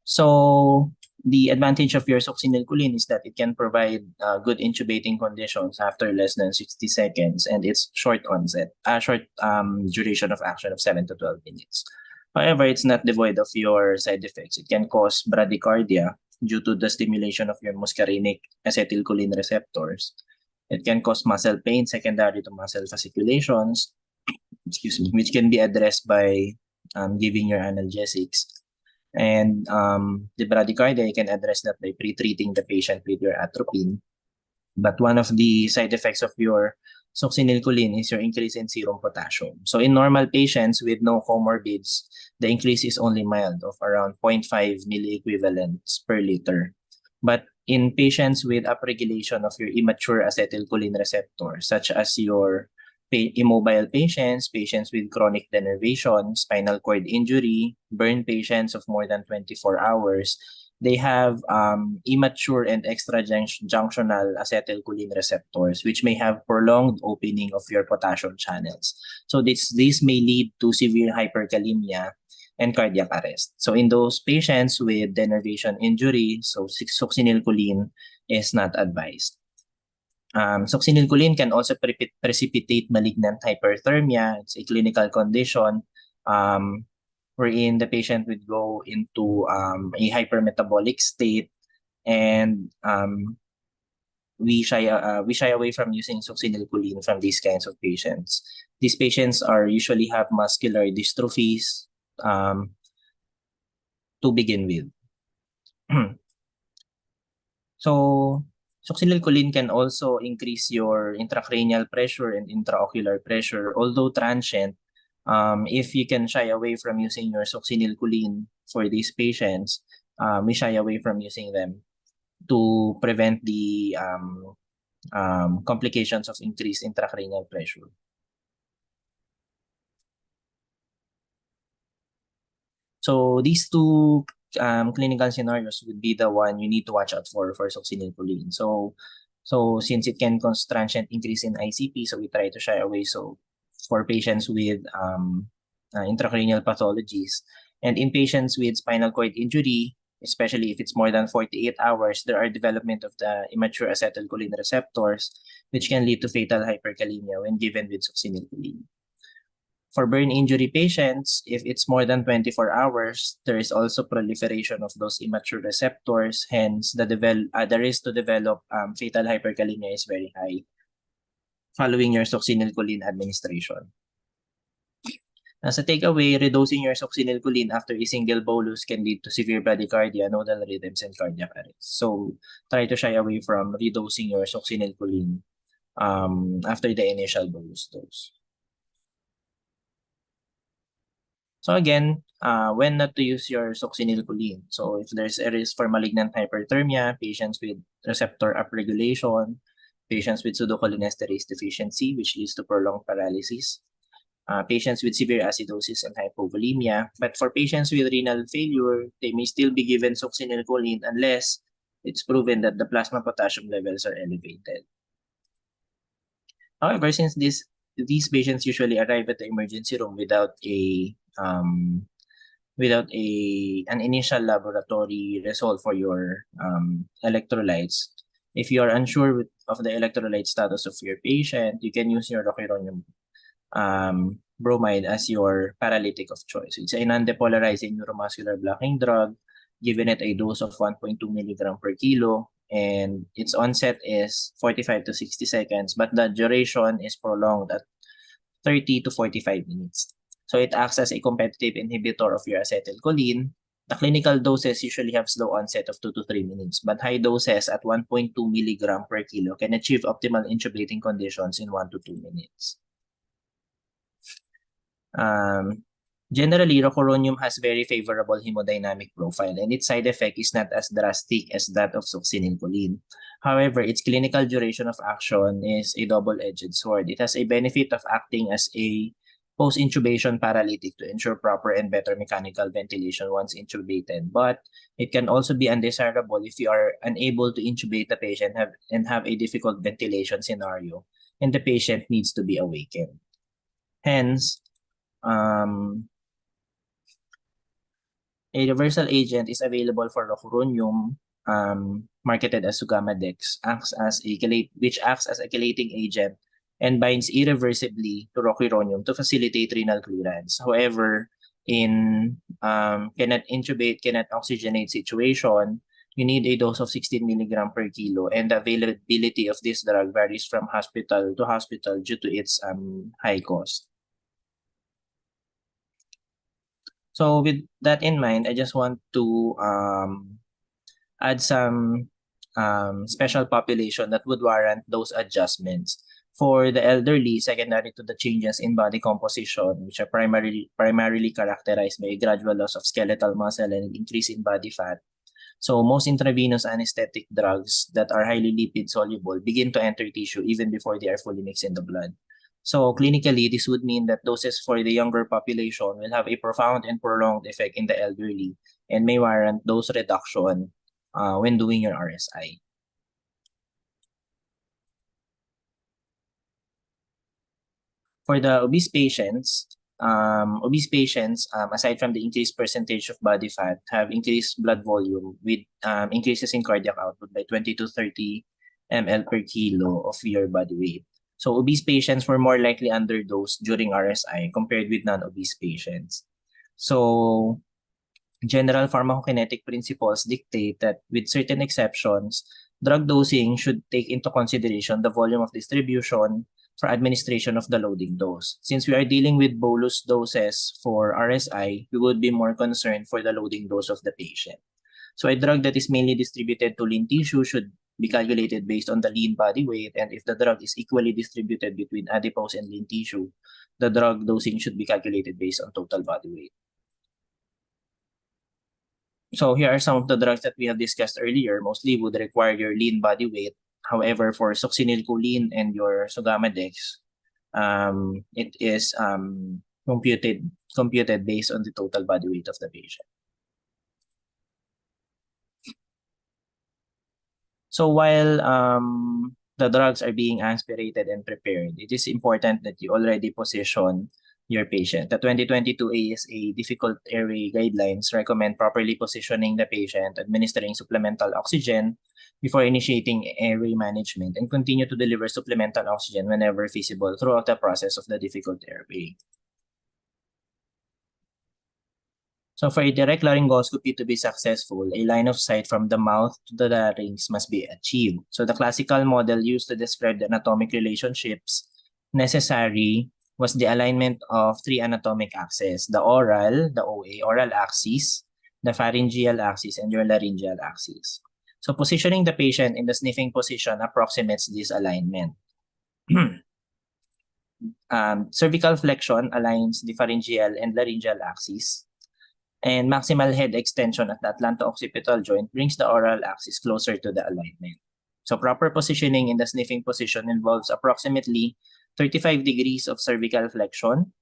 So, the advantage of your succinylcholine is that it can provide good intubating conditions after less than 60 seconds, and it's short onset, short duration of action of 7 to 12 minutes. However, it's not devoid of your side effects. It can cause bradycardia due to the stimulation of your muscarinic acetylcholine receptors. It can cause muscle pain secondary to muscle fasciculations, which can be addressed by giving your analgesics. And the bradycardia, you can address that by pre-treating the patient with your atropine. But one of the side effects of your succinylcholine is your increase in serum potassium. So in normal patients with no comorbids, the increase is only mild of around 0.5 milliequivalents per liter. But in patients with upregulation of your immature acetylcholine receptors, such as your immobile patients, patients with chronic denervation, spinal cord injury, burn patients of more than 24 hours, they have immature and extrajunctional acetylcholine receptors, which may have prolonged opening of your potassium channels. So this may lead to severe hyperkalemia and cardiac arrest. So in those patients with denervation injury, so succinylcholine is not advised. Succinylcholine can also precipitate malignant hyperthermia. It's a clinical condition wherein the patient would go into a hypermetabolic state, and we shy away from using succinylcholine from these kinds of patients. These patients usually have muscular dystrophies to begin with. So, succinylcholine can also increase your intracranial pressure and intraocular pressure, although transient. If you can shy away from using your succinylcholine for these patients, we shy away from using them to prevent the complications of increased intracranial pressure. So these two clinical scenarios would be the one you need to watch out for succinylcholine. So since it can cause transient increase in ICP, so we try to shy away. So for patients with intracranial pathologies, and in patients with spinal cord injury, especially if it's more than 48 hours, there are development of the immature acetylcholine receptors, which can lead to fatal hyperkalemia when given with succinylcholine. For burn injury patients, if it's more than 24 hours, there is also proliferation of those immature receptors. Hence, the risk to develop fatal hyperkalemia is very high following your succinylcholine administration. As a takeaway, redosing your succinylcholine after a single bolus can lead to severe bradycardia, nodal rhythms, and cardiac arrest. So, try to shy away from redosing your succinylcholine after the initial bolus dose. So again, when not to use your succinylcholine. So if there's a risk for malignant hyperthermia, patients with receptor upregulation, patients with pseudocholinesterase deficiency, which leads to prolonged paralysis, patients with severe acidosis and hypovolemia. But for patients with renal failure, they may still be given succinylcholine unless it's proven that the plasma potassium levels are elevated. However, since these patients usually arrive at the emergency room without an initial laboratory result for your electrolytes, if you are unsure of the electrolyte status of your patient, you can use your rocuronium bromide as your paralytic of choice. It's a non-depolarizing neuromuscular blocking drug given at a dose of 1.2 milligram per kilo, and its onset is 45 to 60 seconds, but the duration is prolonged at 30 to 45 minutes. So it acts as a competitive inhibitor of your acetylcholine. The clinical doses usually have slow onset of 2 to 3 minutes, but high doses at 1.2 milligram per kilo can achieve optimal intubating conditions in 1 to 2 minutes. Generally, rocuronium has very favorable hemodynamic profile, and its side effect is not as drastic as that of succinylcholine. However, its clinical duration of action is a double-edged sword. It has a benefit of acting as a post-intubation paralytic to ensure proper and better mechanical ventilation once intubated, but it can also be undesirable if you are unable to intubate the patient and have a difficult ventilation scenario, and the patient needs to be awakened. Hence, a reversal agent is available for rocuronium, marketed as Sugamadex, which acts as a chelating agent and binds irreversibly to rocuronium to facilitate renal clearance. However, in cannot intubate, cannot oxygenate situation, you need a dose of 16 milligram per kilo, and the availability of this drug varies from hospital to hospital due to its high cost. So with that in mind, I just want to add some special population that would warrant those adjustments. For the elderly, secondary to the changes in body composition, which are primarily characterized by a gradual loss of skeletal muscle and increase in body fat. So most intravenous anesthetic drugs that are highly lipid soluble begin to enter tissue even before they are fully mixed in the blood. So clinically, this would mean that doses for the younger population will have a profound and prolonged effect in the elderly and may warrant dose reduction when doing your RSI. For the obese patients, aside from the increased percentage of body fat, have increased blood volume with increases in cardiac output by 20 to 30 ml per kilo of your body weight. So obese patients were more likely underdosed during RSI compared with non-obese patients. So general pharmacokinetic principles dictate that with certain exceptions, drug dosing should take into consideration the volume of distribution for administration of the loading dose. Since we are dealing with bolus doses for RSI, we would be more concerned for the loading dose of the patient. So a drug that is mainly distributed to lean tissue should be calculated based on the lean body weight, and if the drug is equally distributed between adipose and lean tissue, the drug dosing should be calculated based on total body weight. So here are some of the drugs that we have discussed earlier, mostly would require your lean body weight. However, for succinylcholine and your Sugamadex, it is computed based on the total body weight of the patient. So while the drugs are being aspirated and prepared, it is important that you already position your patient. The 2022 ASA difficult airway guidelines recommend properly positioning the patient, administering supplemental oxygen before initiating airway management, and continue to deliver supplemental oxygen whenever feasible throughout the process of the difficult airway. So for a direct laryngoscopy to be successful, a line of sight from the mouth to the larynx must be achieved. So the classical model used to describe the anatomic relationships necessary was the alignment of three anatomic axes: the oral, the OA, oral axis, the pharyngeal axis, and your laryngeal axis. So positioning the patient in the sniffing position approximates this alignment. Cervical flexion aligns the pharyngeal and laryngeal axis. And maximal head extension at the atlanto-occipital joint brings the oral axis closer to the alignment. So proper positioning in the sniffing position involves approximately 35 degrees of cervical flexion.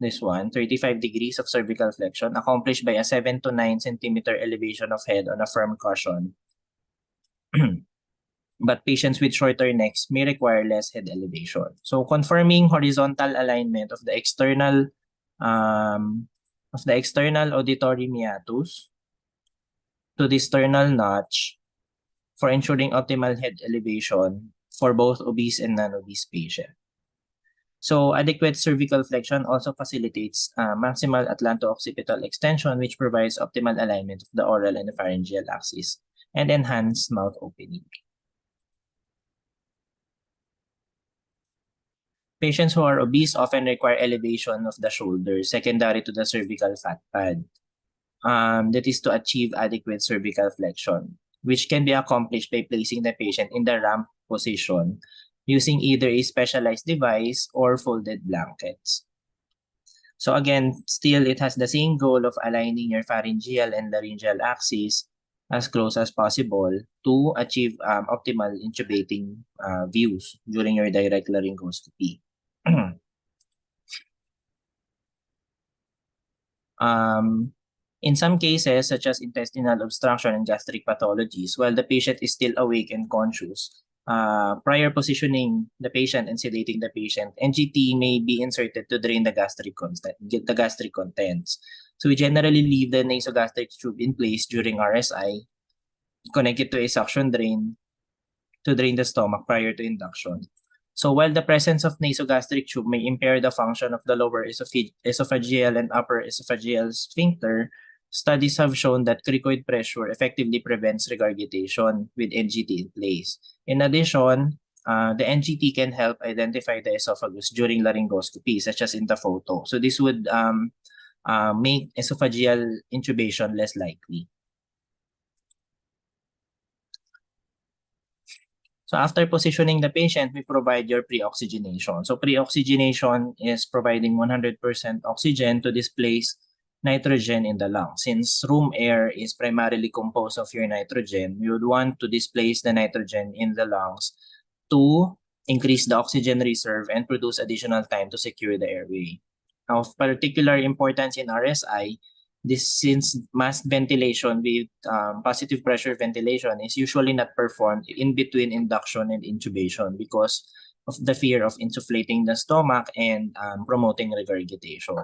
This one, 35 degrees of cervical flexion, accomplished by a 7 to 9 centimeter elevation of head on a firm cushion. But patients with shorter necks may require less head elevation. So confirming horizontal alignment of the external auditory meatus to the sternal notch for ensuring optimal head elevation for both obese and non-obese patients. So adequate cervical flexion also facilitates maximal atlanto-occipital extension, which provides optimal alignment of the oral and the pharyngeal axis and enhanced mouth opening. Patients who are obese often require elevation of the shoulders secondary to the cervical fat pad. That is to achieve adequate cervical flexion, which can be accomplished by placing the patient in the ramp position using either a specialized device or folded blankets. So again, still it has the same goal of aligning your pharyngeal and laryngeal axis as close as possible to achieve optimal intubating views during your direct laryngoscopy. In some cases, such as intestinal obstruction and gastric pathologies, while the patient is still awake and conscious, prior positioning the patient and sedating the patient, NGT may be inserted to drain the gastric contents. So we generally leave the nasogastric tube in place during RSI, connect it to a suction drain to drain the stomach prior to induction. So while the presence of nasogastric tube may impair the function of the lower esophageal and upper esophageal sphincter, studies have shown that cricoid pressure effectively prevents regurgitation with NGT in place. In addition, the NGT can help identify the esophagus during laryngoscopy, such as in the photo. So this would make esophageal intubation less likely. So after positioning the patient, we provide your pre-oxygenation. So pre-oxygenation is providing 100% oxygen to displace nitrogen in the lungs. Since room air is primarily composed of your nitrogen, we would want to displace the nitrogen in the lungs to increase the oxygen reserve and produce additional time to secure the airway. Of particular importance in RSI, since masked ventilation with positive pressure ventilation is usually not performed in between induction and intubation because of the fear of insufflating the stomach and promoting regurgitation.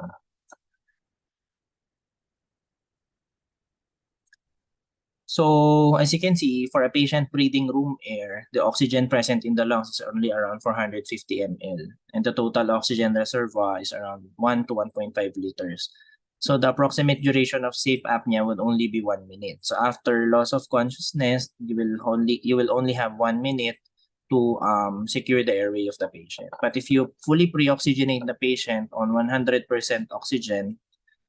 So as you can see, for a patient breathing room air, the oxygen present in the lungs is only around 450 ml, and the total oxygen reservoir is around 1 to 1.5 liters. So the approximate duration of safe apnea would only be 1 minute. So after loss of consciousness, you will only have 1 minute to secure the airway of the patient. But if you fully pre-oxygenate the patient on 100% oxygen,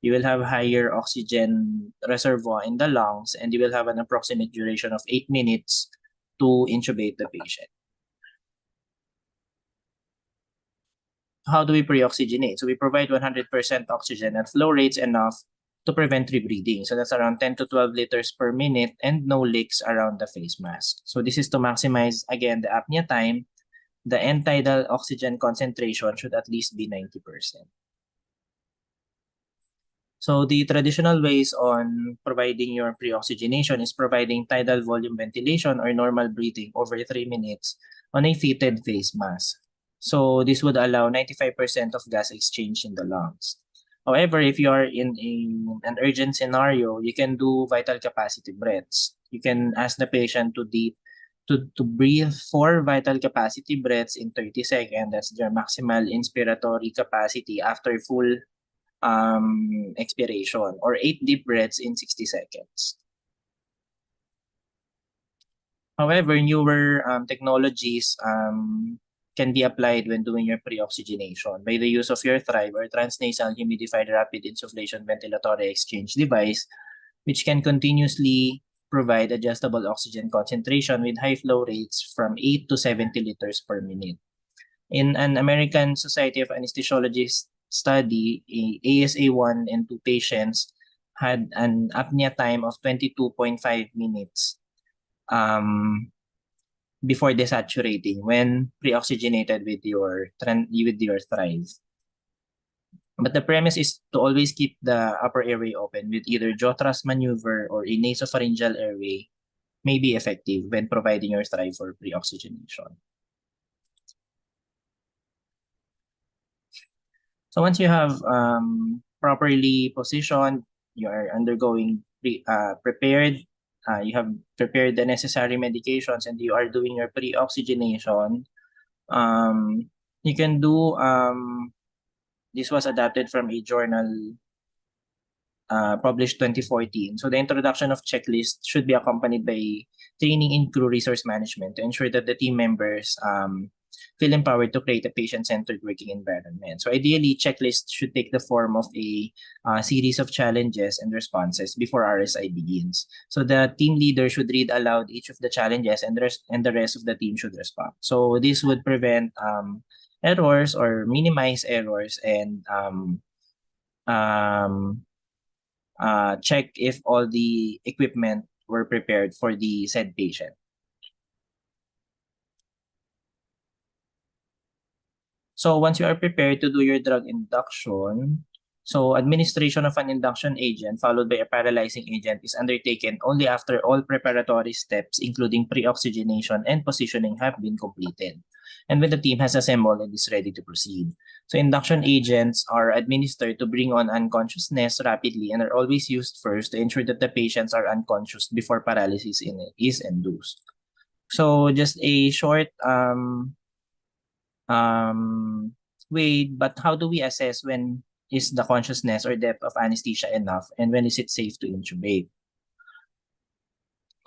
you will have higher oxygen reservoir in the lungs, and you will have an approximate duration of 8 minutes to intubate the patient. How do we pre-oxygenate? So we provide 100% oxygen at flow rates enough to prevent rebreathing. So that's around 10 to 12 liters per minute and no leaks around the face mask. So this is to maximize, again, the apnea time. The end tidal oxygen concentration should at least be 90%. So the traditional ways on providing your pre-oxygenation is providing tidal volume ventilation or normal breathing over 3 minutes on a fitted face mask. So this would allow 95% of gas exchange in the lungs. However, if you are in an urgent scenario, you can do vital capacity breaths. You can ask the patient to breathe 4 vital capacity breaths in 30 seconds. That's their maximal inspiratory capacity after full expiration, or 8 deep breaths in 60 seconds. However, newer technologies can be applied when doing your pre-oxygenation by the use of your Thrive or transnasal humidified rapid insufflation ventilatory exchange device, which can continuously provide adjustable oxygen concentration with high flow rates from 8 to 70 liters per minute. In an American Society of Anesthesiologists study, ASA1 and 2 patients had an apnea time of 22.5 minutes before desaturating when pre-oxygenated with your Thrive. But the premise is to always keep the upper airway open with either jaw thrust maneuver or a nasopharyngeal airway may be effective when providing your Thrive for pre-oxygenation. So once you have properly positioned, you are undergoing prepared, you have prepared the necessary medications, and you are doing your pre-oxygenation, you can do, this was adapted from a journal published 2014. So the introduction of checklist should be accompanied by training in crew resource management to ensure that the team members feel empowered to create a patient-centered working environment. So ideally, checklist should take the form of a series of challenges and responses before RSI begins. So the team leader should read aloud each of the challenges, and the rest of the team should respond. So this would prevent errors or minimize errors, and check if all the equipment were prepared for the said patient. So once you are prepared to do your drug induction, so administration of an induction agent followed by a paralyzing agent is undertaken only after all preparatory steps, including pre-oxygenation and positioning, have been completed, and when the team has assembled and is ready to proceed. So induction agents are administered to bring on unconsciousness rapidly and are always used first to ensure that the patients are unconscious before paralysis is induced. So just a short way, but how do we assess when is the consciousness or depth of anesthesia enough, and when is it safe to intubate?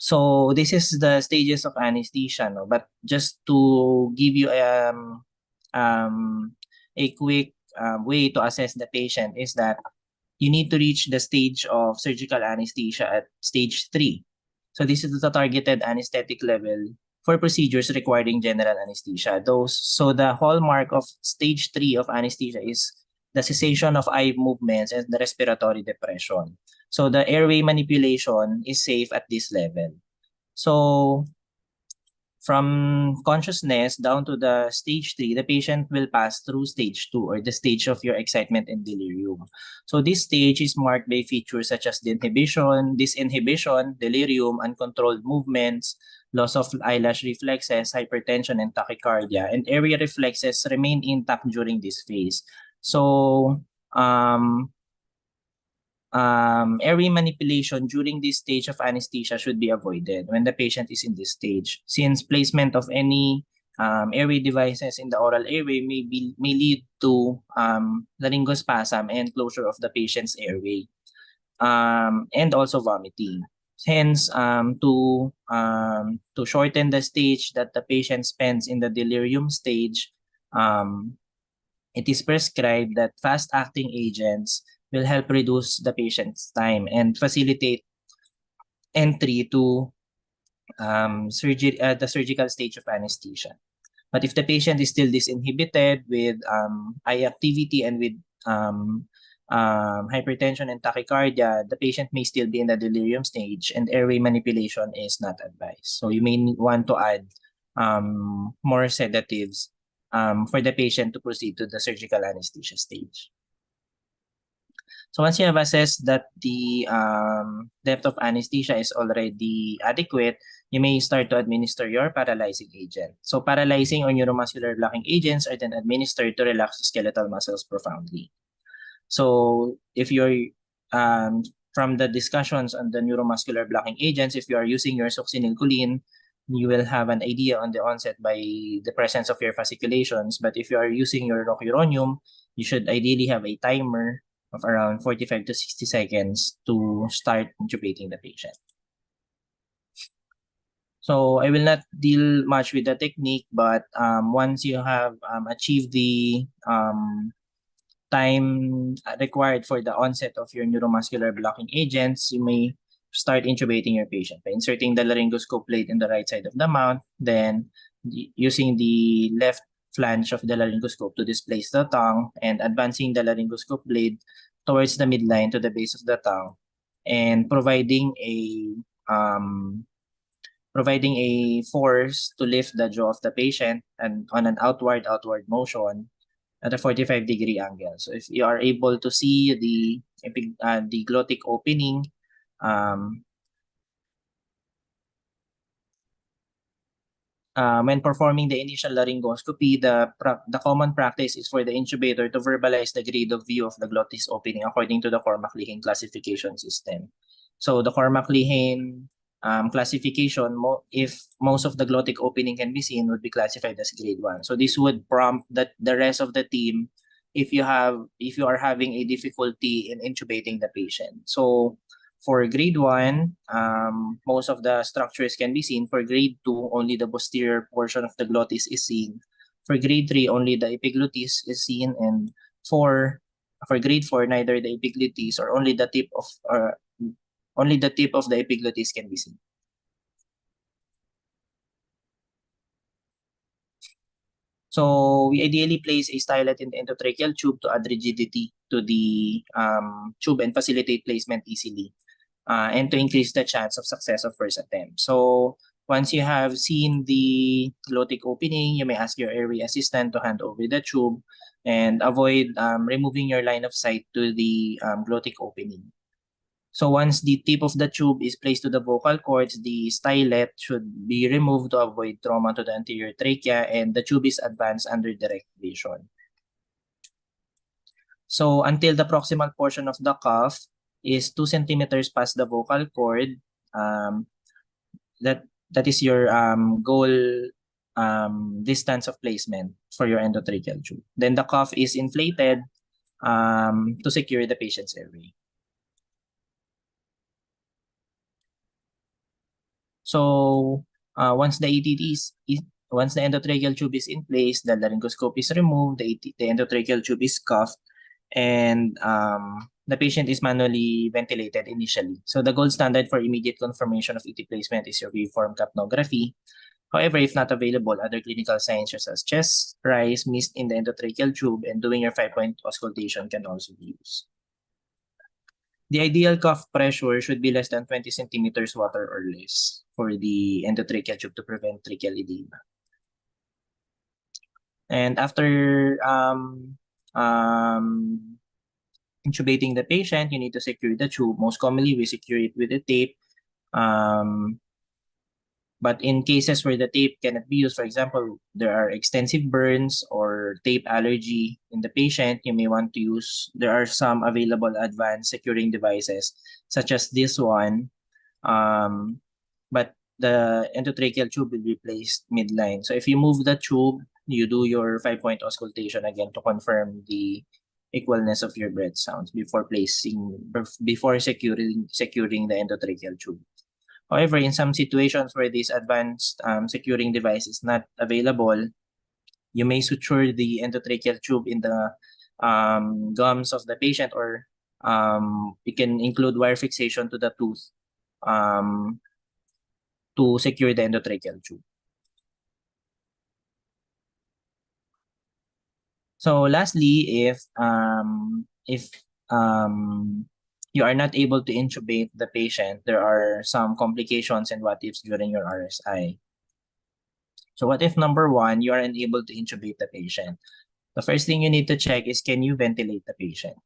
So this is the stages of anesthesia, no? But just to give you a quick way to assess the patient is that you need to reach the stage of surgical anesthesia at stage 3. So this is the targeted anesthetic level for procedures requiring general anesthesia. So the hallmark of stage 3 of anesthesia is the cessation of eye movements and the respiratory depression. So the airway manipulation is safe at this level. So from consciousness down to the stage 3, the patient will pass through stage 2, or the stage of your excitement and delirium. So this stage is marked by features such as disinhibition, delirium, uncontrolled movements, loss of eyelash reflexes, hypertension, and tachycardia, and area reflexes remain intact during this phase. So airway manipulation during this stage of anesthesia should be avoided when the patient is in this stage, since placement of any airway devices in the oral airway may lead to laryngospasm and closure of the patient's airway, and also vomiting. Hence, to shorten the stage that the patient spends in the delirium stage, it is prescribed that fast-acting agents will help reduce the patient's time and facilitate entry to the surgical stage of anesthesia. But if the patient is still disinhibited with eye activity and with hypertension and tachycardia, the patient may still be in the delirium stage, and airway manipulation is not advised. So you may want to add more sedatives for the patient to proceed to the surgical anesthesia stage. So once you have assessed that the depth of anesthesia is already adequate, you may start to administer your paralyzing agent. So paralyzing or neuromuscular blocking agents are then administered to relax the skeletal muscles profoundly. So if you're, from the discussions on the neuromuscular blocking agents, if you are using your succinylcholine, you will have an idea on the onset by the presence of your fasciculations. But if you are using your rocuronium, you should ideally have a timer of around 45 to 60 seconds to start intubating the patient. So I will not deal much with the technique, but once you have achieved the time required for the onset of your neuromuscular blocking agents, you may start intubating your patient by inserting the laryngoscope blade in the right side of the mouth, then using the left flange of the laryngoscope to displace the tongue, and advancing the laryngoscope blade towards the midline to the base of the tongue, and providing a force to lift the jaw of the patient and on an outward motion at a 45-degree angle. So if you are able to see the glottic opening, when performing the initial laryngoscopy, the common practice is for the intubator to verbalize the grade of view of the glottis opening according to the Cormack-Lehane classification system. So the Cormack-Lehane classification, if most of the glottic opening can be seen, would be classified as grade 1. So this would prompt that the rest of the team if you are having a difficulty in intubating the patient. So for grade 1, most of the structures can be seen. For grade 2, only the posterior portion of the glottis is seen. For grade 3, only the epiglottis is seen. And for grade 4, neither the epiglottis or only the tip of the epiglottis can be seen. So we ideally place a stylet in the endotracheal tube to add rigidity to the tube and facilitate placement easily, and to increase the chance of success of first attempt. So once you have seen the glottic opening, you may ask your airway assistant to hand over the tube and avoid removing your line of sight to the glottic opening. So once the tip of the tube is placed to the vocal cords, the stylet should be removed to avoid trauma to the anterior trachea, and the tube is advanced under direct vision. So until the proximal portion of the cuff is 2 centimeters past the vocal cord, that is your goal distance of placement for your endotracheal tube. Then the cuff is inflated to secure the patient's airway. So once the endotracheal tube is in place, the laryngoscope is removed, the endotracheal tube is cuffed, and the patient is manually ventilated initially. So the gold standard for immediate confirmation of ET placement is your waveform capnography. However, if not available, other clinical signs such as chest rise, mist in the endotracheal tube, and doing your 5-point auscultation can also be used. The ideal cuff pressure should be less than 20 centimeters water or less for the endotracheal tube to prevent tracheal edema. And after intubating the patient, you need to secure the tube. Most commonly, we secure it with a tape. But in cases where the tape cannot be used, for example, there are extensive burns or tape allergy in the patient, you may want to use, there are some available advanced securing devices, such as this one. But the endotracheal tube will be placed midline. So if you move the tube, you do your 5-point auscultation again to confirm the equalness of your breath sounds before securing the endotracheal tube. However, in some situations where this advanced securing device is not available, you may suture the endotracheal tube in the gums of the patient, or you can include wire fixation to the tooth to secure the endotracheal tube. So lastly, if you are not able to intubate the patient, there are some complications and what ifs during your RSI. So what if number 1, you are unable to intubate the patient? The first thing you need to check is, can you ventilate the patient?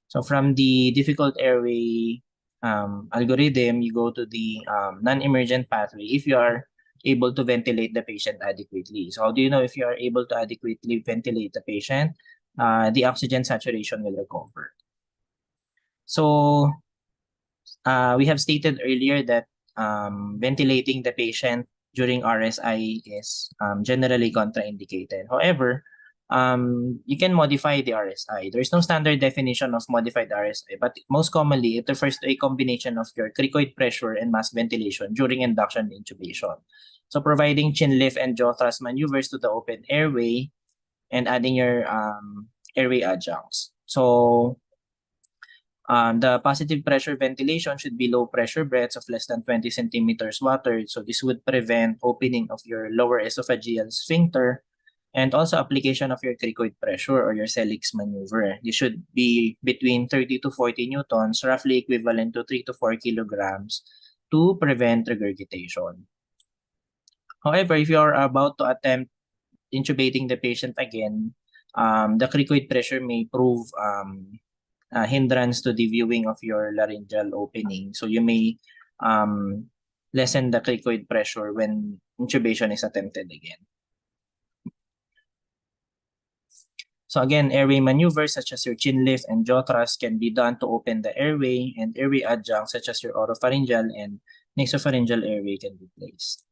So from the difficult airway algorithm, you go to the non-emergent pathway if you are able to ventilate the patient adequately. So how do you know if you are able to adequately ventilate the patient? The oxygen saturation will recover. So we have stated earlier that ventilating the patient during RSI is generally contraindicated. However, you can modify the RSI. There is no standard definition of modified RSI, but most commonly it refers to a combination of your cricoid pressure and mask ventilation during induction intubation. So providing chin lift and jaw thrust maneuvers to the open airway and adding your airway adjuncts. So the positive pressure ventilation should be low pressure breaths of less than 20 centimeters water. So this would prevent opening of your lower esophageal sphincter. And also application of your cricoid pressure or your Selix maneuver. This should be between 30 to 40 newtons, roughly equivalent to 3 to 4 kilograms to prevent regurgitation. However, if you are about to attempt intubating the patient again, the cricoid pressure may prove a hindrance to the viewing of your laryngeal opening. So you may lessen the cricoid pressure when intubation is attempted again. So again, airway maneuvers such as your chin lift and jaw thrust can be done to open the airway, and airway adjuncts such as your oropharyngeal and nasopharyngeal airway can be placed.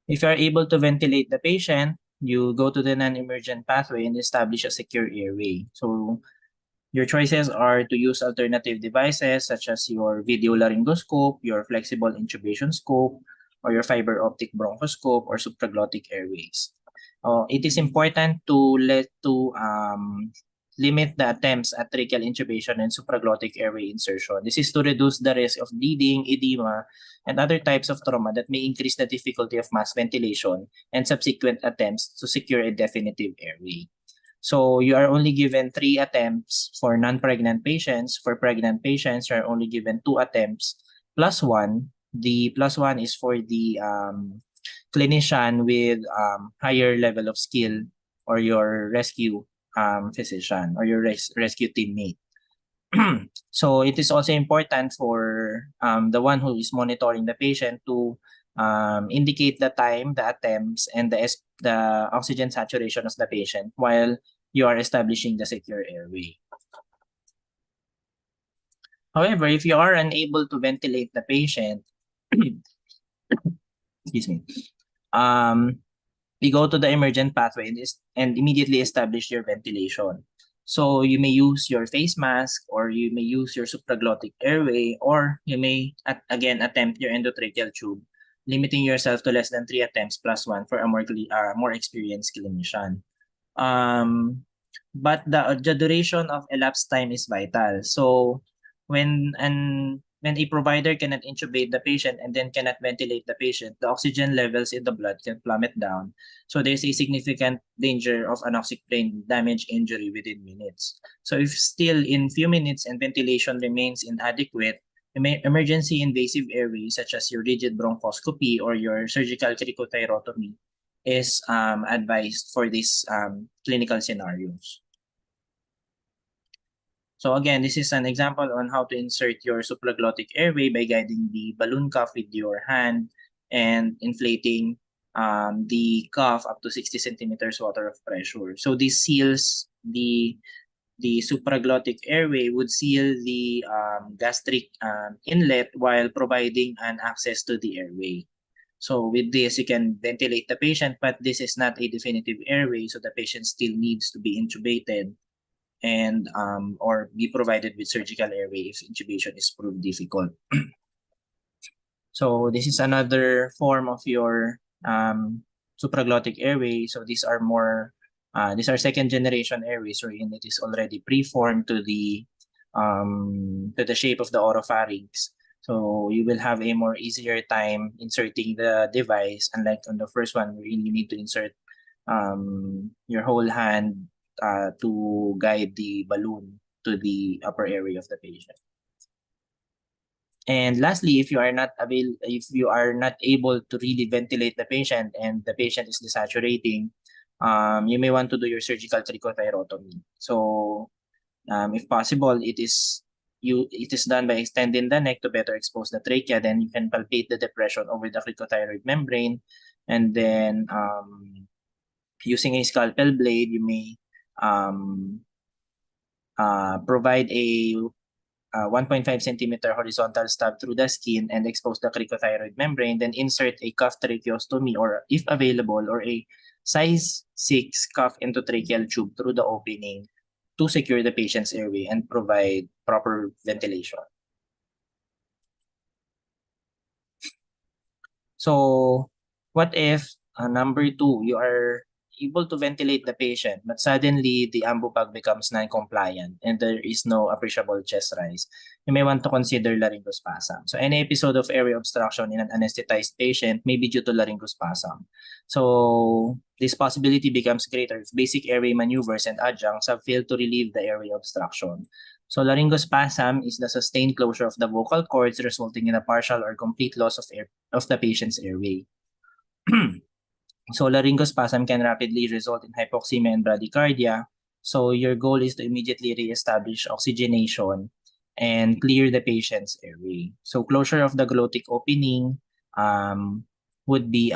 If you are able to ventilate the patient, you go to the non-emergent pathway and establish a secure airway. So your choices are to use alternative devices such as your video laryngoscope, your flexible intubation scope, or your fiber optic bronchoscope or supraglottic airways. It is important to limit the attempts at tracheal intubation and supraglottic airway insertion. This is to reduce the risk of bleeding, edema, and other types of trauma that may increase the difficulty of mass ventilation and subsequent attempts to secure a definitive airway. So you are only given 3 attempts for non-pregnant patients. For pregnant patients, you are only given 2 attempts plus 1. The plus 1 is for the clinician with higher level of skill or your rescue physician or your rescue teammate. So it is also important for the one who is monitoring the patient to indicate the time, the attempts, and the oxygen saturation of the patient while you are establishing the secure airway. However, if you are unable to ventilate the patient, excuse me, you go to the emergent pathway and immediately establish your ventilation. So you may use your face mask, or you may use your supraglottic airway, or you may again attempt your endotracheal tube, limiting yourself to less than 3 attempts plus 1 for a more experienced clinician. But the duration of elapsed time is vital. So when a provider cannot intubate the patient and then cannot ventilate the patient, the oxygen levels in the blood can plummet down. So there's a significant danger of anoxic brain damage injury within minutes. So if still in few minutes and ventilation remains inadequate, emergency invasive airways such as your rigid bronchoscopy or your surgical cricothyrotomy is advised for these clinical scenarios. So again, this is an example on how to insert your supraglottic airway by guiding the balloon cuff with your hand and inflating the cuff up to 60 centimeters water of pressure. So this seals the supraglottic airway, would seal the gastric inlet while providing an access to the airway. So with this, you can ventilate the patient, but this is not a definitive airway, so the patient still needs to be intubated and or be provided with surgical airway if intubation is proved difficult. So this is another form of your supraglottic airway. So these are second generation airways wherein it is already preformed to the shape of the oropharynx. So you will have a more easier time inserting the device, unlike on the first one wherein you need to insert your whole hand to guide the balloon to the upper airway of the patient. And lastly, if you are not able to really ventilate the patient and the patient is desaturating, you may want to do your surgical cricothyrotomy. So if possible, it is done by extending the neck to better expose the trachea. Then you can palpate the depression over the cricothyroid membrane, and then using a scalpel blade, you may provide a 1.5 centimeter horizontal stab through the skin and expose the cricothyroid membrane, then insert a cuff tracheostomy, or if available, or a size 6 cuff endotracheal tube through the opening to secure the patient's airway and provide proper ventilation. So what if number 2, able to ventilate the patient, but suddenly the ambu bag becomes non-compliant and there is no appreciable chest rise, you may want to consider laryngospasm. So any episode of airway obstruction in an anesthetized patient may be due to laryngospasm. So this possibility becomes greater if basic airway maneuvers and adjuncts have failed to relieve the airway obstruction. So laryngospasm is the sustained closure of the vocal cords resulting in a partial or complete loss of air of the patient's airway. So laryngospasm can rapidly result in hypoxemia and bradycardia. So your goal is to immediately reestablish oxygenation and clear the patient's airway. So closure of the glottic opening would be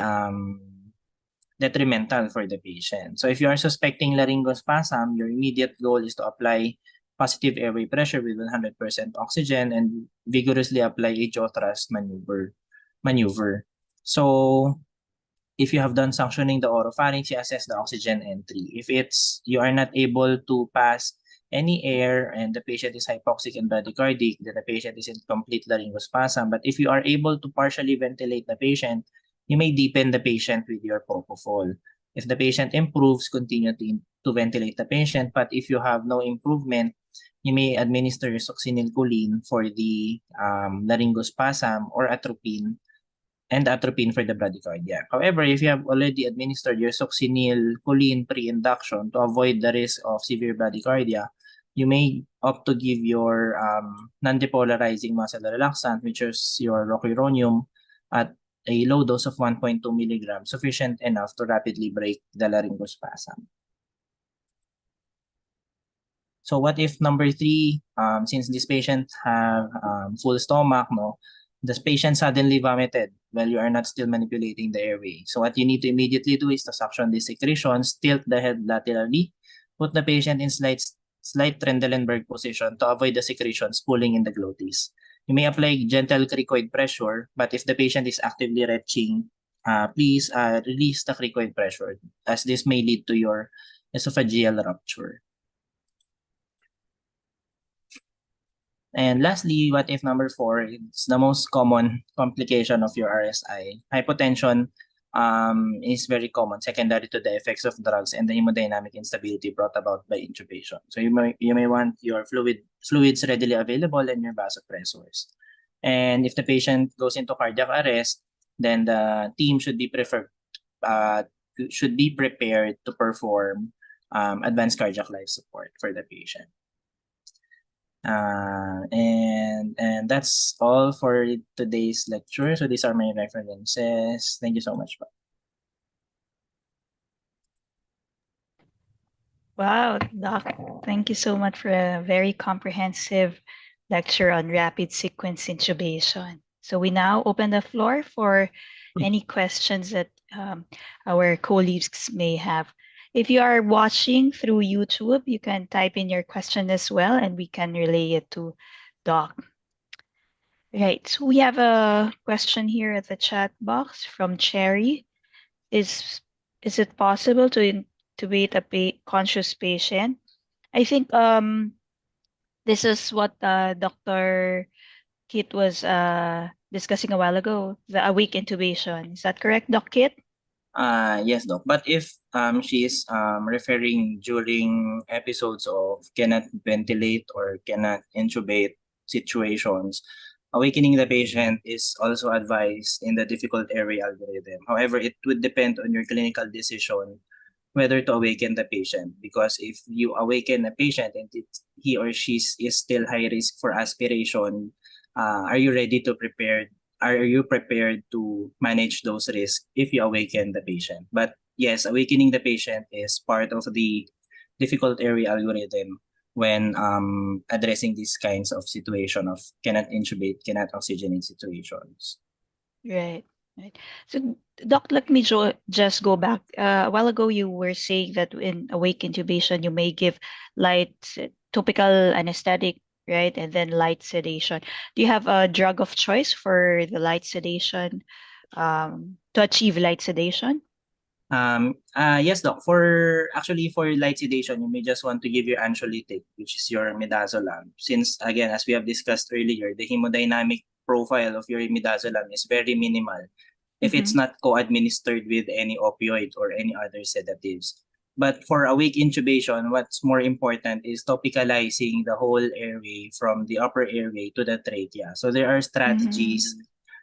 detrimental for the patient. So if you are suspecting laryngospasm, your immediate goal is to apply positive airway pressure with 100% oxygen and vigorously apply a jaw thrust maneuver. So if you have done suctioning the oropharynx, you assess the oxygen entry. If you are not able to pass any air and the patient is hypoxic and bradycardic, then the patient is in complete laryngospasm. But if you are able to partially ventilate the patient, you may deepen the patient with your propofol. If the patient improves, continue to ventilate the patient. But if you have no improvement, you may administer succinylcholine for the laryngospasm or atropine for the bradycardia. However, if you have already administered your succinylcholine pre-induction to avoid the risk of severe bradycardia, you may opt to give your non-depolarizing muscle relaxant, which is your rocuronium, at a low dose of 1.2 milligrams, sufficient enough to rapidly break the laryngospasm. So what if number 3, since this patient have full stomach, this patient suddenly vomited while you are not still manipulating the airway. So what you need to immediately do is to suction the secretions, tilt the head laterally, put the patient in slight Trendelenburg position to avoid the secretions pooling in the glottis. You may apply gentle cricoid pressure, but if the patient is actively retching, please release the cricoid pressure, as this may lead to your esophageal rupture. And lastly, what if number 4, it's the most common complication of your RSI. Hypotension is very common, secondary to the effects of drugs and the hemodynamic instability brought about by intubation. So you may want your fluids readily available and your vasopressors. And if the patient goes into cardiac arrest, then the team should be prepared to perform advanced cardiac life support for the patient. And that's all for today's lecture. So these are my references. Thank you so much. Wow, Doc, thank you so much for a very comprehensive lecture on rapid sequence intubation. So we now open the floor for any questions that our colleagues may have. If you are watching through YouTube, you can type in your question as well, and we can relay it to Doc. Right, so we have a question here at the chat box from Cherry. Is it possible to intubate a conscious patient? I think this is what Dr. Kit was discussing a while ago, the awake intubation. Is that correct, Doc Kit? Yes, Doc. But if she is referring during episodes of cannot ventilate or cannot intubate situations, awakening the patient is also advised in the difficult airway algorithm. However, it would depend on your clinical decision whether to awaken the patient, because if you awaken a patient and he or she is still high risk for aspiration, are you prepared to manage those risks if you awaken the patient? But yes, awakening the patient is part of the difficult airway algorithm when addressing these kinds of situation of cannot intubate, cannot oxygenate situations. Right. So, Doc, let me just go back. A while ago, you were saying that in awake intubation, you may give light topical anesthetic, right? And then light sedation. Do you have a drug of choice for the light sedation to achieve light sedation? Yes, Doc. For light sedation, you may just want to give your anxiolytic, which is your midazolam. Since, again, as we have discussed earlier, the hemodynamic profile of your midazolam is very minimal. if it's not co-administered with any opioid or any other sedatives. But for awake intubation, what's more important is topicalizing the whole airway from the upper airway to the trachea. So there are strategies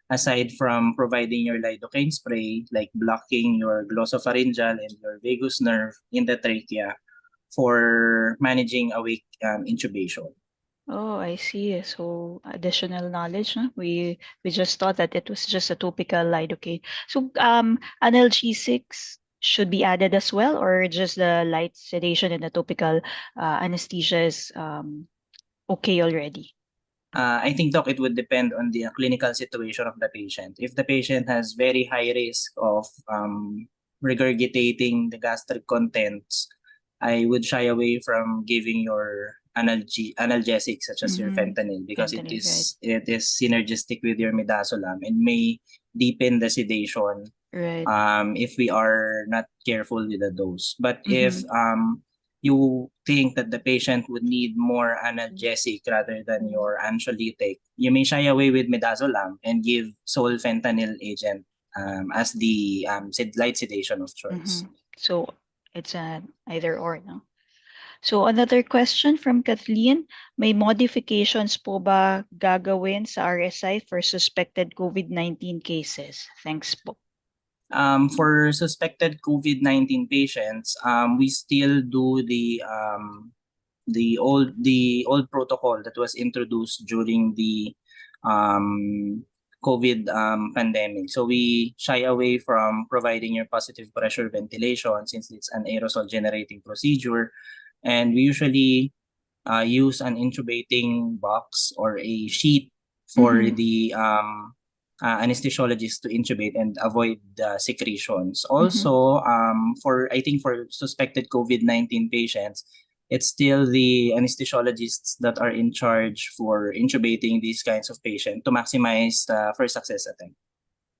aside from providing your lidocaine spray, like blocking your glossopharyngeal and your vagus nerve in the trachea for managing awake intubation. Oh, I see. So additional knowledge, no? We just thought that it was just a topical lidocaine. So analgesics should be added as well, or just the light sedation and the topical anesthesia is okay already? I think, Doc, it would depend on the clinical situation of the patient. If the patient has very high risk of regurgitating the gastric contents, I would shy away from giving your analgesics such as your fentanyl, because Fentanyl, it is synergistic with your midazolam and may deepen the sedation Right. if we are not careful with the dose. But if you think that the patient would need more analgesic rather than your anxiolytic, you may shy away with midazolam and give sole fentanyl agent as the light sedation of choice. So it's an either or, no? So another question from Kathleen, may modifications po ba gagawin sa RSI for suspected COVID-19 cases? Thanks po. For suspected COVID-19 patients, we still do the old protocol that was introduced during the COVID pandemic. So we shy away from providing your positive pressure ventilation since it's an aerosol generating procedure, and we usually use an intubating box or a sheet for the anesthesiologist to intubate and avoid the secretions. Also, for suspected COVID-19 patients, it's still the anesthesiologists that are in charge for intubating these kinds of patients to maximize the first success attempt.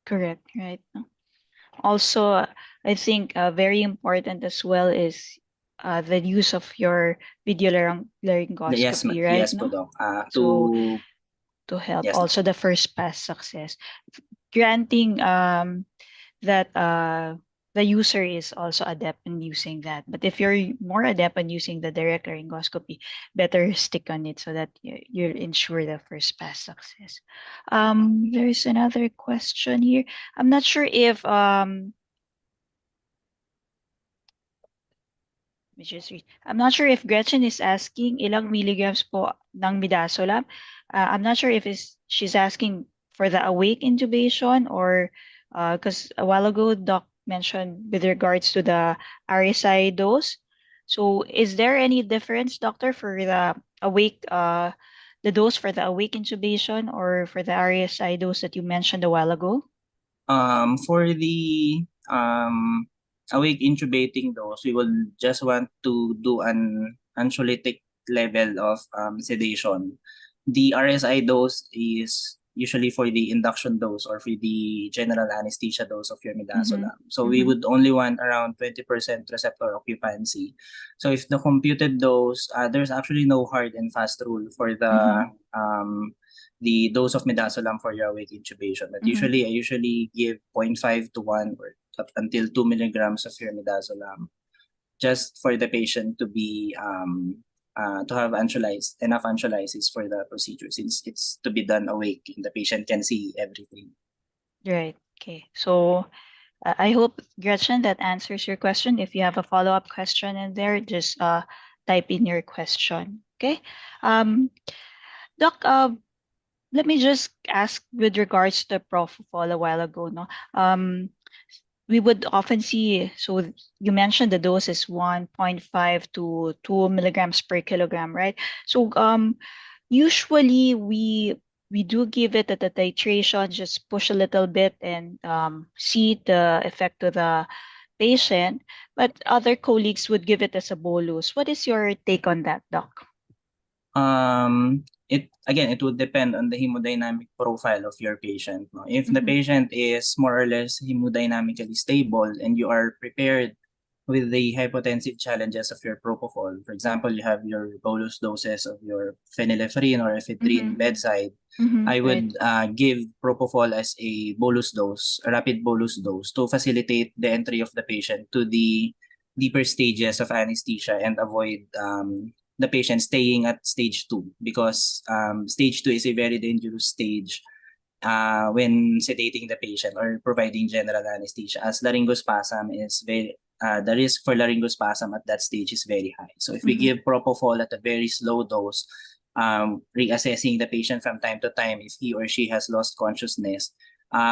Correct, right. Also, I think very important as well is the use of your video laryngoscopy, right? Yes, po, Doc. So to help yes, also the first pass success. Granting that the user is also adept in using that. But if you're more adept in using the direct laryngoscopy, better stick on it so that you'll ensure the first pass success. There's another question here. I'm not sure if I'm not sure if Gretchen is asking ilang milligrams po ng midazolam. I'm not sure if she's asking for the awake intubation or because a while ago Doc mentioned with regards to the RSI dose. So is there any difference, doctor, for the awake the dose for the awake intubation or for the RSI dose that you mentioned a while ago? For the awake intubating dose, we will just want to do an anxiolytic level of sedation. The RSI dose is usually for the induction dose or for the general anesthesia dose of your midazolam. So we would only want around 20% receptor occupancy. So if the computed dose, there's actually no hard and fast rule for the dose of midazolam for your awake intubation. But I usually give 0.5 to 1 or up until 2 milligrams of your midazolam, just for the patient to be to have enough anxiolysis for the procedure, since it's to be done awake and the patient can see everything. Right. Okay. So I hope, Gretchen, that answers your question. If you have a follow-up question in there, just type in your question. Okay. Doc, let me just ask with regards to propofol a while ago. No, we would often see. So you mentioned the dose is 1.5 to 2 milligrams per kilogram, right? So usually we do give it at the titration, just push a little bit and see the effect to the patient. But other colleagues would give it as a bolus. What is your take on that, Doc? It would depend on the hemodynamic profile of your patient. No? If the patient is more or less hemodynamically stable and you are prepared with the hypotensive challenges of your propofol. For example, you have your bolus doses of your phenylephrine or ephedrine bedside. I would give propofol as a bolus dose, a rapid bolus dose, to facilitate the entry of the patient to the deeper stages of anesthesia and avoid the patient staying at stage 2, because stage 2 is a very dangerous stage when sedating the patient or providing general anesthesia, as laryngospasm is very the risk for laryngospasm at that stage is very high. So if we give propofol at a very slow dose, reassessing the patient from time to time if he or she has lost consciousness,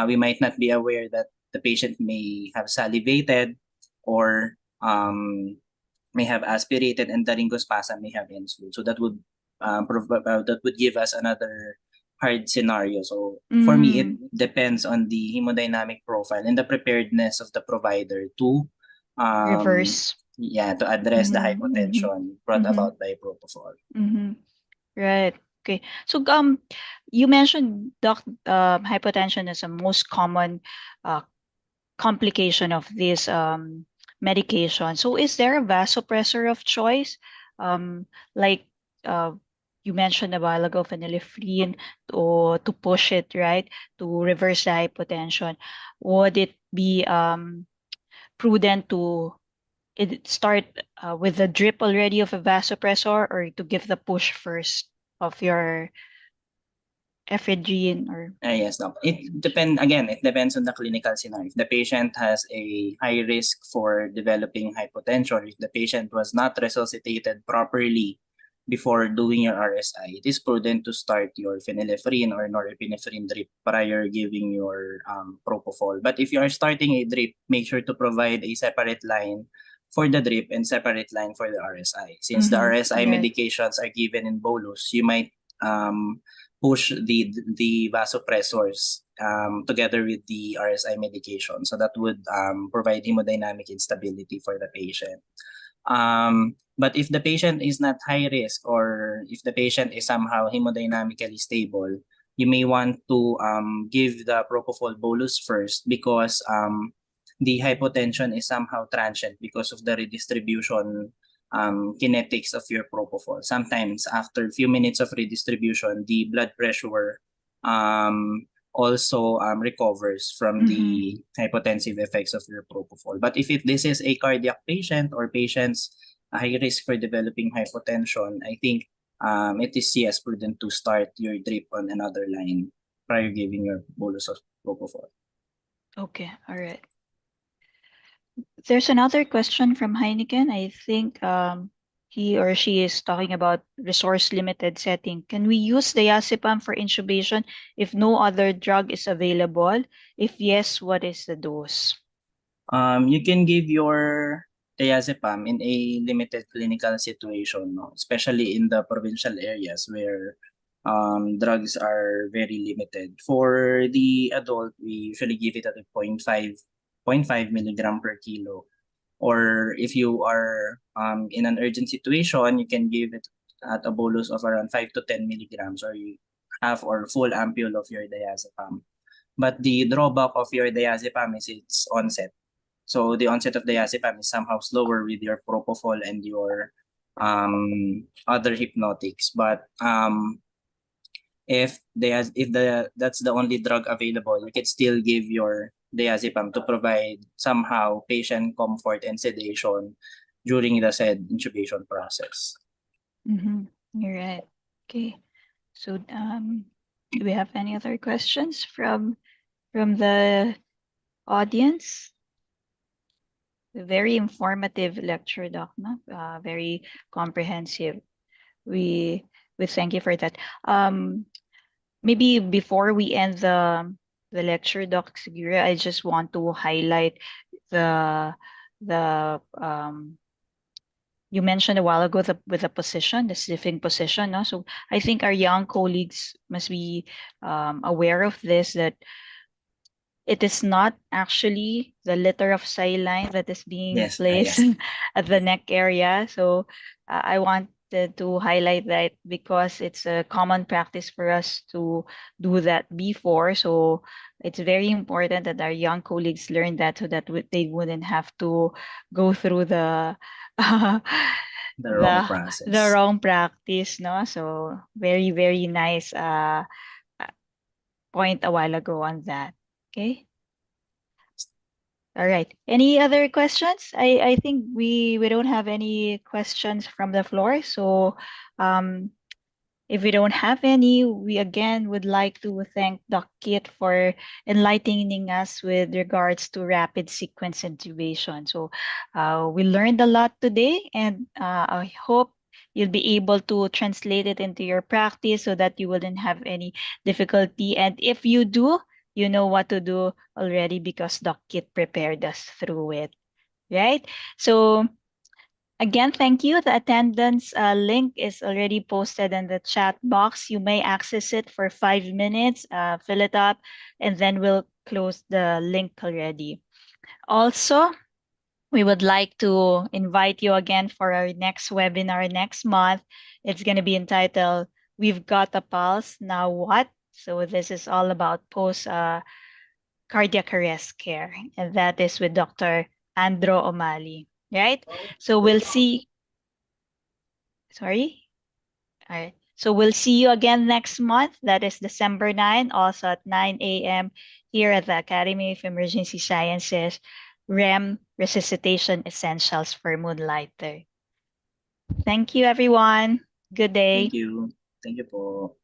we might not be aware that the patient may have salivated or may have aspirated, and the laryngospasm may have ensued. So that would give us another hard scenario. So for me, it depends on the hemodynamic profile and the preparedness of the provider to Reverse. to address the hypotension brought about by propofol. Right. Okay. So you mentioned hypotension is the most common complication of this medication. So is there a vasopressor of choice? Like you mentioned a while ago, phenylephrine, to push it, right, to reverse the hypotension. Would it be prudent to start with the drip already of a vasopressor, or to give the push first of your ephedrine? Or Yes, no. It depends on the clinical scenario. If the patient has a high risk for developing hypotension, if the patient was not resuscitated properly before doing your RSI, it is prudent to start your phenylephrine or norepinephrine drip prior giving your propofol. But if you are starting a drip, make sure to provide a separate line for the drip and separate line for the RSI. Since the RSI medications are given in bolus, you might push the vasopressors together with the RSI medication. So that would provide hemodynamic instability for the patient. But if the patient is not high risk, or if the patient is somehow hemodynamically stable, you may want to give the propofol bolus first, because the hypotension is somehow transient because of the redistribution kinetics of your propofol. Sometimes after a few minutes of redistribution, the blood pressure also recovers from the hypotensive effects of your propofol. But if this is a cardiac patient or patients high risk for developing hypotension, I think it is prudent to start your drip on another line prior giving your bolus of propofol. Okay, all right. There's another question from Heineken. I think he or she is talking about resource limited setting. Can we use diazepam for intubation if no other drug is available? If yes, what is the dose? You can give your diazepam in a limited clinical situation, no? Especially in the provincial areas where drugs are very limited. For the adult, we usually give it at a 0.5 milligram per kilo. Or if you are in an urgent situation, you can give it at a bolus of around 5 to 10 milligrams, or you half or full ampule of your diazepam. But the drawback of your diazepam is its onset. So the onset of diazepam is somehow slower with your propofol and your other hypnotics. But if that's the only drug available, you can still give your diazepam to provide somehow patient comfort and sedation during the said intubation process. You're right. Okay. So do we have any other questions from the audience? A very informative lecture, Doc, no? Very comprehensive. We thank you for that. Maybe before we end the lecture, Doc Segura, I just want to highlight the you mentioned a while ago with the position, the sniffing position. No? So I think our young colleagues must be aware of this, that it is not actually the liter of saline that is being placed at the neck area. So I want wanted to highlight that because it's a common practice for us to do that before. So it's very important that our young colleagues learn that so that they wouldn't have to go through the The wrong the process. wrong practice, no? So very, very nice point a while ago on that. Okay. All right. Any other questions? I think we don't have any questions from the floor. So um if we don't have any, we again would like to thank Doc Kit for enlightening us with regards to rapid sequence intubation. So we learned a lot today, and I hope you'll be able to translate it into your practice so that you wouldn't have any difficulty. And if you do, you know what to do already because Doc Kit prepared us through it, right? So again, thank you. The attendance link is already posted in the chat box. You may access it for 5 minutes, fill it up, and then we'll close the link already. Also, we would like to invite you again for our next webinar next month. It's going to be entitled, We've Got a Pulse, Now What? So this is all about post cardiac arrest care, and that is with Dr. Andro O'Malley, right? So we'll see. Sorry? All right. So we'll see you again next month. That is December 9, also at 9 a.m. here at the Academy of Emergency Sciences, R.E.M. Resuscitation Essentials for Moonlighter. Thank you, everyone. Good day. Thank you. Thank you po.